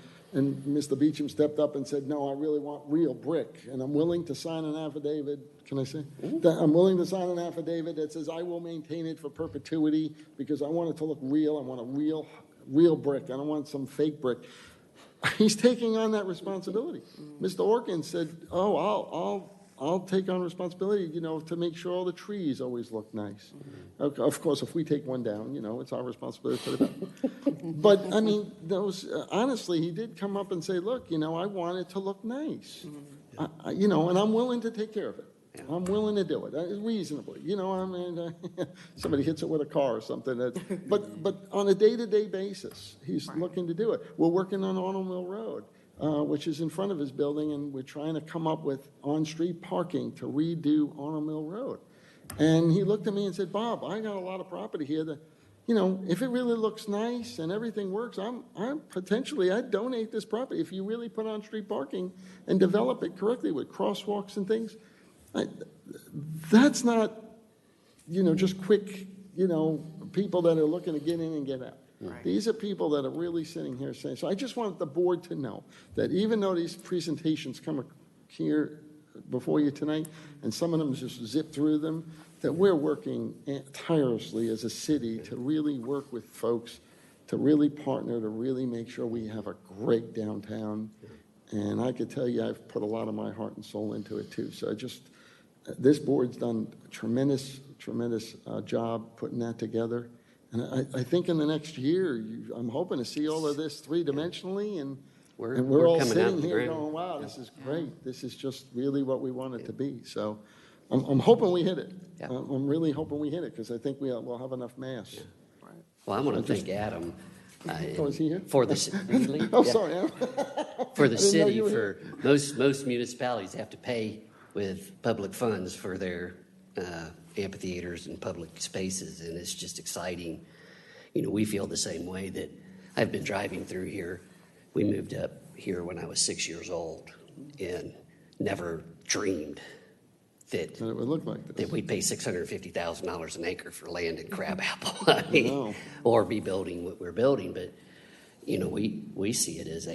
Mr. Beecham stepped up and said, no, I really want real brick. And I'm willing to sign an affidavit. Can I say? I'm willing to sign an affidavit that says I will maintain it for perpetuity because I want it to look real. I want a real brick. I don't want some fake brick. He's taking on that responsibility. Mr. Orkin said, I'll take on responsibility, to make sure all the trees always look nice. Of course, if we take one down, it's our responsibility to put it back. But, I mean, honestly, he did come up and say, look, I want it to look nice. And I'm willing to take care of it. I'm willing to do it reasonably. Somebody hits it with a car or something. But on a day-to-day basis, he's looking to do it. We're working on Arnold Mill Road. Which is in front of his building, and we're trying to come up with on-street parking to redo Arnold Mill Road. And he looked at me and said, Bob, I got a lot of property here that, if it really looks nice and everything works, I'd donate this property. If you really put on street parking and develop it correctly with crosswalks and things, that's not, just quick, people that are looking to get in and get out. Right. These are people that are really sitting here saying, so I just want the board to know that even though these presentations come here before you tonight, and some of them just zip through them, that we're working tirelessly as a city to really work with folks, to really partner, to really make sure we have a great downtown. And I could tell you I've put a lot of my heart and soul into it too. So this board's done a tremendous job putting that together. And I think in the next year, I'm hoping to see all of this three-dimensionally, and we're all sitting here going, wow, this is great. This is just really what we want it to be. So I'm hoping we hit it. Yeah. I'm really hoping we hit it because I think we'll have enough mass. Yeah. Right. Well, I want to thank Adam. Is he here? For the sorry. For the city, for most municipalities have to pay with public funds for their amphitheaters and public spaces, and it's just exciting. We feel the same way. That I've been driving through here. We moved up here when I was 6 years old and never dreamed that it would look like this. That we'd pay $650,000 an acre for land in Crabapple, or be building what we're building. But we see it as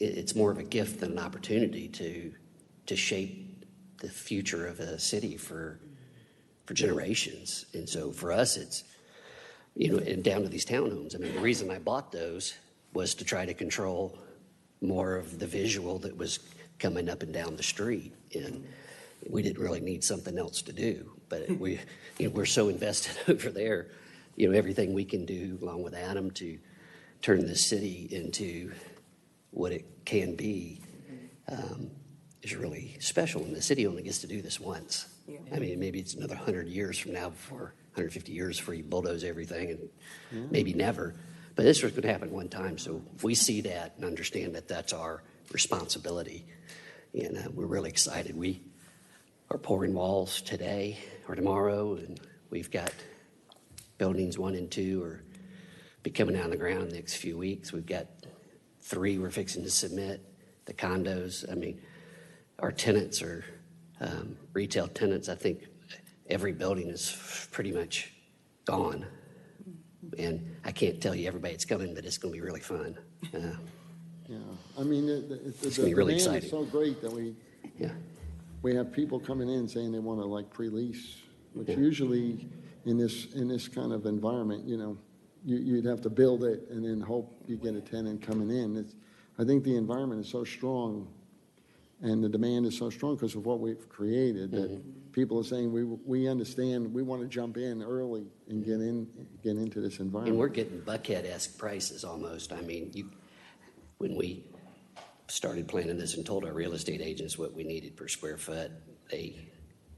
it's more of a gift than an opportunity to shape the future of a city for generations. And so for us, it's, and down to these townhomes. I mean, the reason I bought those was to try to control more of the visual that was coming up and down the street. And we didn't really need something else to do. But we're so invested over there, everything we can do along with Adam to turn this city into what it can be is really special, and the city only gets to do this once. Yeah. I mean, maybe it's another 100 years from now before, 150 years before you bulldoze everything, and maybe never. But this was going to happen one time, so we see that and understand that that's our responsibility. And we're really excited. We are pouring walls today or tomorrow, and we've got buildings 1 and 2 are be coming out of the ground in the next few weeks. We've got 3 we're fixing to submit. The condos, I mean, our tenants are retail tenants. I think every building is pretty much gone. And I can't tell you everybody that's coming, but it's going to be really fun. Yeah, I mean, It's gonna be really demand exciting. is so great that we have people coming in saying they want to like pre-lease, which usually in this kind of environment, you know, you'd have to build it and then hope you get a tenant coming in. I think the environment is so strong and the demand is so strong because of what we've created that people are saying we understand, we want to jump in early and get into this environment. And we're getting Buckhead-esque prices almost. I mean, when we started planning this and told our real estate agents what we needed per square foot, they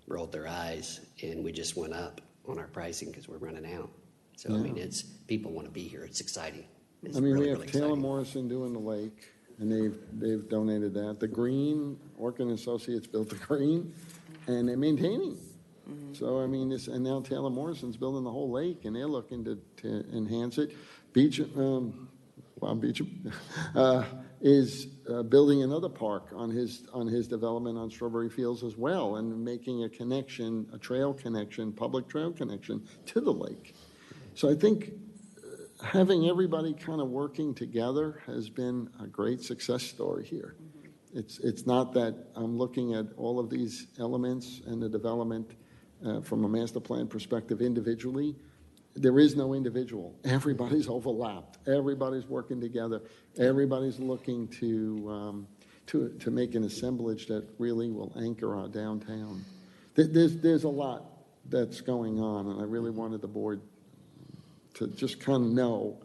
rolled their eyes, and we just went up on our pricing because we're running out. So, I mean, people want to be here. It's exciting. It's I mean, really, we have really Taylor exciting. Morrison doing the lake, and they've donated that. The Green, Orkin Associates built the Green, and they're maintaining. So, I mean, and now Taylor Morrison's building the whole lake, and they're looking to enhance it. Bob Beecham is building another park on his development on Strawberry Fields as well, and making a connection, a trail connection, public trail connection to the lake. So I think having everybody kind of working together has been a great success story here. It's not that I'm looking at all of these elements and the development from a master plan perspective individually. There is no individual. Everybody's overlapped. Everybody's working together. Everybody's looking to make an assemblage that really will anchor our downtown. There's a lot that's going on, and I really wanted the board to just kind of know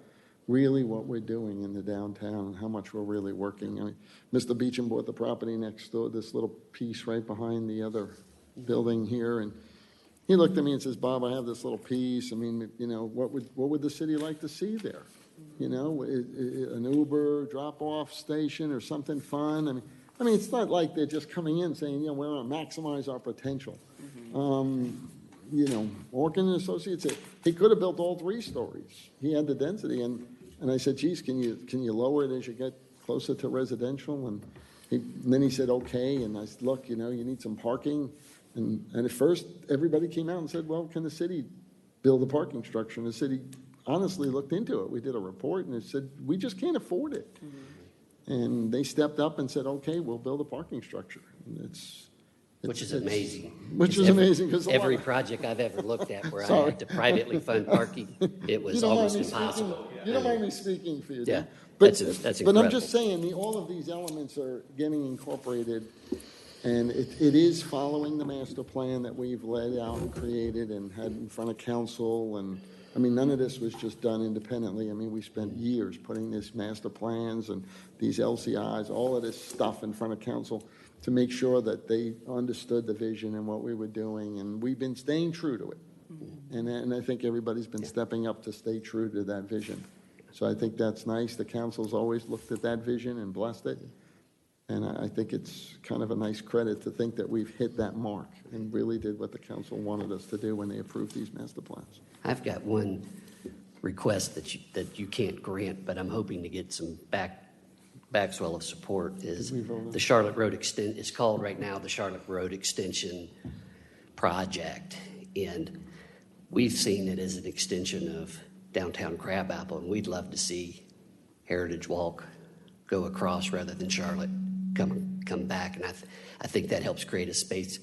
really what we're doing in the downtown and how much we're really working. I mean, Mr. Beecham bought the property next door, this little piece right behind the other building here, and he looked at me and says, "Bob, I have this little piece. I mean, you know, what would the city like to see there? You know, an Uber drop-off station or something fun? I mean, it's not like they're just coming in saying, you know, we want to maximize our potential." You know, Orkin and Associates, he could have built all 3 stories. He had the density, and I said, "Geez, can you lower it as you get closer to residential?" And then he said, "Okay." And I said, "Look, you know, you need some parking." And at first, everybody came out and said, "Well, can the city build a parking structure?" And the city honestly looked into it. We did a report, and it said, "We just can't afford it." And they stepped up and said, "Okay, we'll build a parking structure." And Which is amazing. Which is amazing because every project I've ever looked at where I had to privately fund parking, it was almost impossible. You don't mind me speaking for you, do you? Yeah, But that's But I'm incredible. just saying, all of these elements are getting incorporated, and it is following the master plan that we've laid out and created and had in front of council. And I mean, none of this was just done independently. I mean, we spent years putting these master plans and these LCIs, all of this stuff in front of council to make sure that they understood the vision and what we were doing. And we've been staying true to it. And I think everybody's been stepping up to stay true to that vision. So I think that's nice. The council's always looked at that vision and blessed it. And I think it's kind of a nice credit to think that we've hit that mark and really did what the council wanted us to do when they approved these master plans. I've got one request that you can't grant, but I'm hoping to get some backswell of support is the Charlotte Road Extension. It's called right now the Charlotte Road Extension Project. And we've seen it as an extension of downtown Crabapple, and we'd love to see Heritage Walk go across rather than Charlotte come back. And I think that helps create a space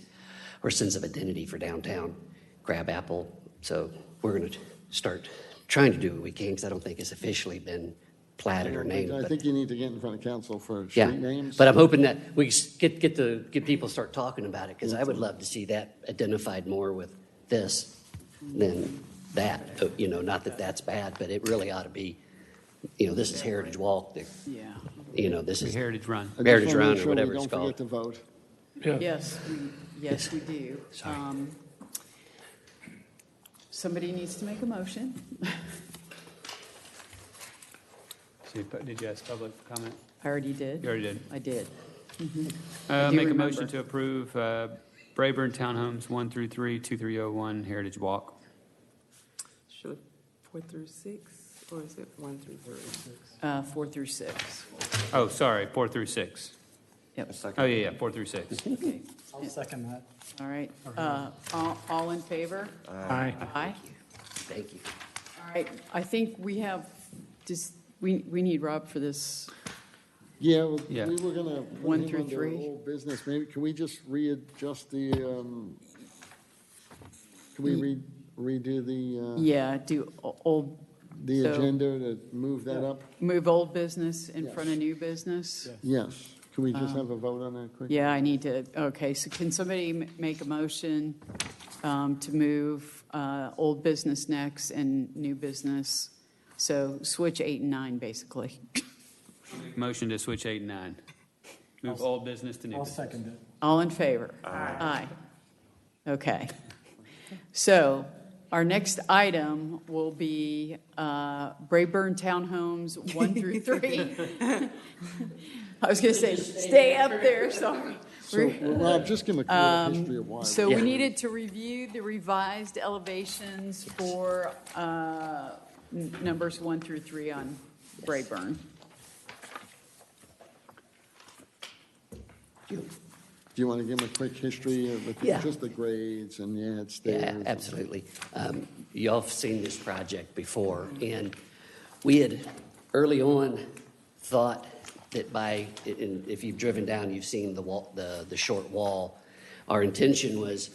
or sense of identity for downtown Crabapple. So we're going to start trying to do what we can, because I don't think it's officially been platted or named. I think you need to get in front of council for Yeah, street names. but I'm hoping that we get people to start talking about it, because I would love to see that identified more with this than that. You know, not that that's bad, but it really ought to be. You know, this is Heritage Walk. You know, this is Heritage Run. I just Heritage wanna Run make or sure whatever we it's don't called. forget to vote. Yes, Yes, we do. Sorry. Somebody needs to make a motion. Did you ask public comment? I already did. You already did. I did. I do Make a remember. motion to approve Brayburn Townhomes 1 through 3, 2301 Heritage Walk. Should 4 through 6, or is it 1 through 3? 4 through 6. Oh, sorry, 4 through 6. Yep. Oh, yeah, 4 through 6. Okay. I'll second that. All right. All in favor? Aye. Aye. Thank you. All right. I think we have just, we need Rob for this. Yeah, well, Yeah. we were gonna. put 1 him through under 3. Old business, maybe, can we just readjust the, can we redo the, Yeah, do old, the so- agenda to move that up? move old business in front of new business? Yes. Can we just have a vote on that quick? Yeah, I need to, okay, so can somebody make a motion to move old business next and new business? So switch 8 and 9, basically. Motion to switch 8 and 9. Move old business to new I'll business. second it. All in favor? Aye. Okay. So our next item will be Brayburn Townhomes 1 through 3. I was going to say, stay up there, sorry. So, well, Rob, just give him a quick history of why. So we needed to review the revised elevations for numbers 1 through 3 on Brayburn. Do you want to give him a quick history of Yeah. just the grades and the ad Yeah, stairs? absolutely. Y'all have seen this project before, and we had early on thought that if you've driven down, you've seen the wall, the short wall. Our intention was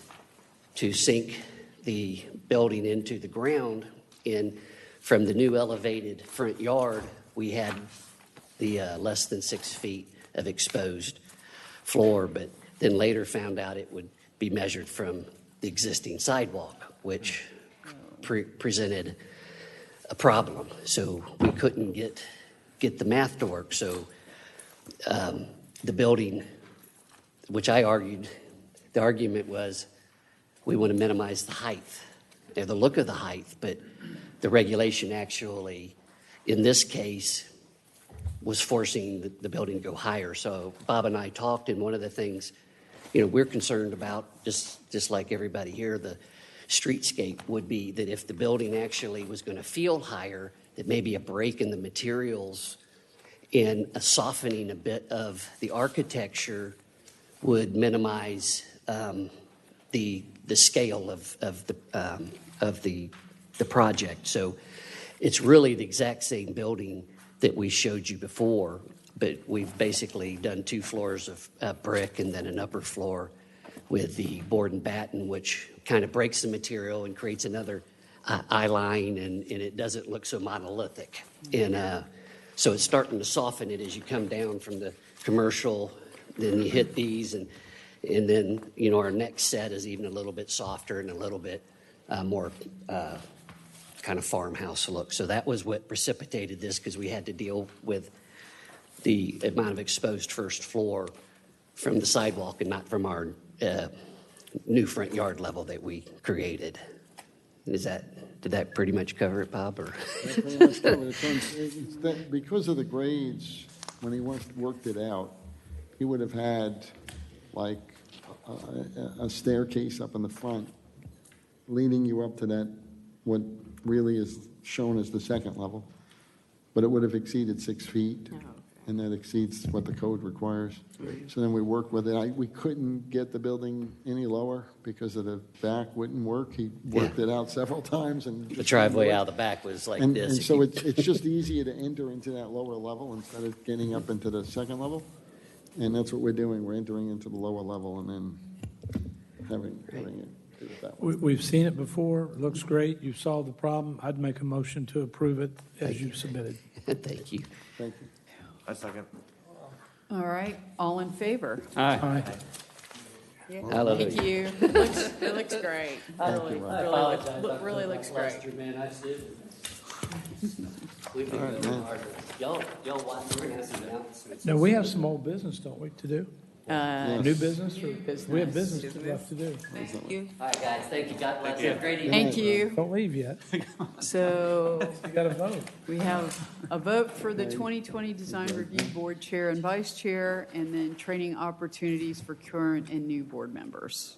to sink the building into the ground, and from the new elevated front yard, we had the less than 6 feet of exposed floor, but then later found out it would be measured from the existing sidewalk, which presented a problem. So we couldn't get the math to work. So the building, which I argued, the argument was we want to minimize the height, or the look of the height, but the regulation actually, in this case, was forcing the building to go higher. So Bob and I talked, and one of the things, we're concerned about, just like everybody here, the streetscape would be that if the building actually was going to feel higher, that maybe a break in the materials and a softening a bit of the architecture would minimize the scale of the project. So it's really the exact same building that we showed you before, but we've basically done 2 floors of brick and then an upper floor with the board and batten, which kind of breaks the material and creates another eye line, and it doesn't look so monolithic. And so it's starting to soften it as you come down from the commercial, then you hit these, and then, our next set is even a little bit softer and a little bit more kind of farmhouse look. So that was what precipitated this, because we had to deal with the amount of exposed first floor from the sidewalk and not from our new front yard level that we created. Did that pretty much cover it, Bob? Or? That pretty much covered it. Because of the grades, when he worked it out, he would have had like a staircase up in the front leading you up to that, what really is shown as the second level, but it would have exceeded 6 feet, and that exceeds what the code requires. So then we worked with it. We couldn't get the building any lower because of the back wouldn't work. He worked it out several times, and The driveway out the back was like this. And so it's just easier to enter into that lower level instead of getting up into the second level. And that's what we're doing. We're entering into the lower level and then having it do it that way. We've seen it before. It looks great. You've solved the problem. I'd make a motion to approve it as you submitted. Thank you. Thank you. I second. All right, all in favor? Aye. Yeah, Hallelujah. thank you. It looks great. Really looks great. We've been going hard. Y'all watch. We're gonna have some announcements. Now, we have some old business, don't we, to do? New business, or we have Business. business left to do? Thank you. All right, guys, thank you. God bless. Have a great evening. Thank you. Don't leave yet. So You got to vote. we have a vote for the 2020 Design Review Board Chair and Vice Chair, and then training opportunities for current and new board members.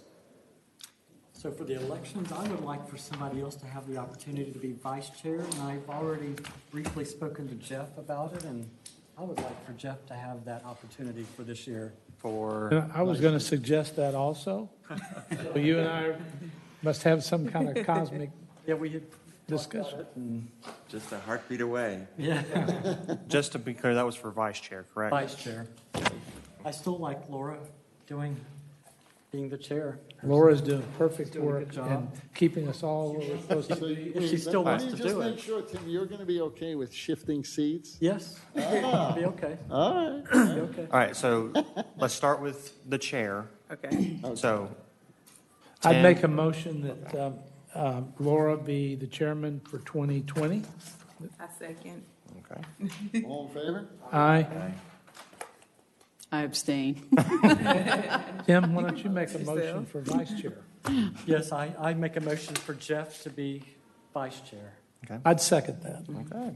So for the elections, I would like for somebody else to have the opportunity to be vice chair, and I've already briefly spoken to Jeff about it, and I would like for Jeff to have that opportunity for this year. And I was going to suggest that also. So you and I must have some kind of cosmic Yeah, we had discussion. Just a heartbeat away. Yeah, Just to be clear, that was for vice chair, correct? vice chair. I still like Laura being the chair. Laura's doing perfect Doing a work good job. and keeping us all where we're supposed to So be. you- If she still let wants me to just do make it. sure, Tim, you're going to be okay with shifting seats? Yes, be okay. All right. Be okay. All right, so let's start with the chair. Okay. So, I'd Tim- make a motion that Laura be the chairman for 2020. I second. okay. All in favor? Aye. I abstain. Tim, why don't you make a motion for vice chair? Yes, I make a motion for Jeff to be vice chair. I'd second that. Okay.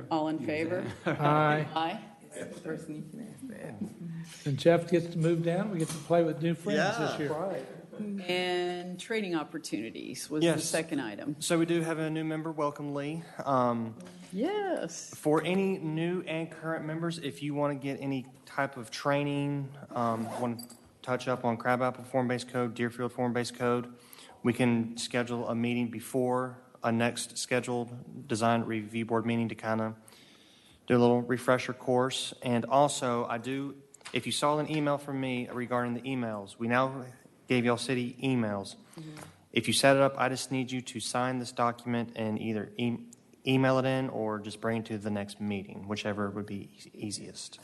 All in favor? Aye. Aye. That's the person you can ask that. And Jeff gets to move down. We get to play with new friends this year. Right. And training opportunities was the Yes. second item. So we do have a new member. Welcome, Lee. Yes. For any new and current members, if you want to get any type of training, want to touch up on Crabapple Form-Based Code, Deerfield Form-Based Code, we can schedule a meeting before a next scheduled Design Review Board meeting to kind of do a little refresher course. And also, if you saw an email from me regarding the emails, we now gave y'all city emails. If you set it up, I just need you to sign this document and either email it in or just bring it to the next meeting, whichever would be easiest.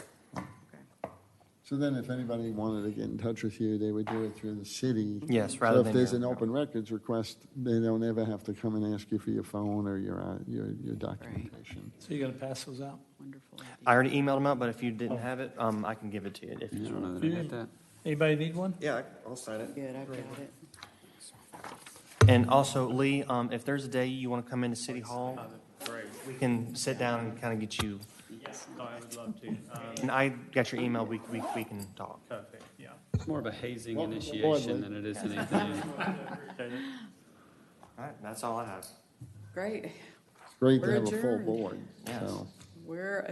So then if anybody wanted to get in touch with you, they would do it through the city? Yes, rather So than if there's your- an open records request, they don't ever have to come and ask you for your phone or your documentation? So you're going to pass those out? Wonderful. I already emailed them out, but if you didn't have it, I can give it to you if I you don't know want. that I got that. Anybody need one? Yeah, I'll sign it. Good, I've got it. And also, Lee, if there's a day you want to come into City Hall, we can sit down and kind of get you. Yes, I would love to. And I got your email. We can talk. Perfect, yeah. It's more of a hazing Welcome aboard, initiation Lee. than it is anything. All right, that's all I have. Great. It's great to We're have a full adjourned. board, Yes. so. We're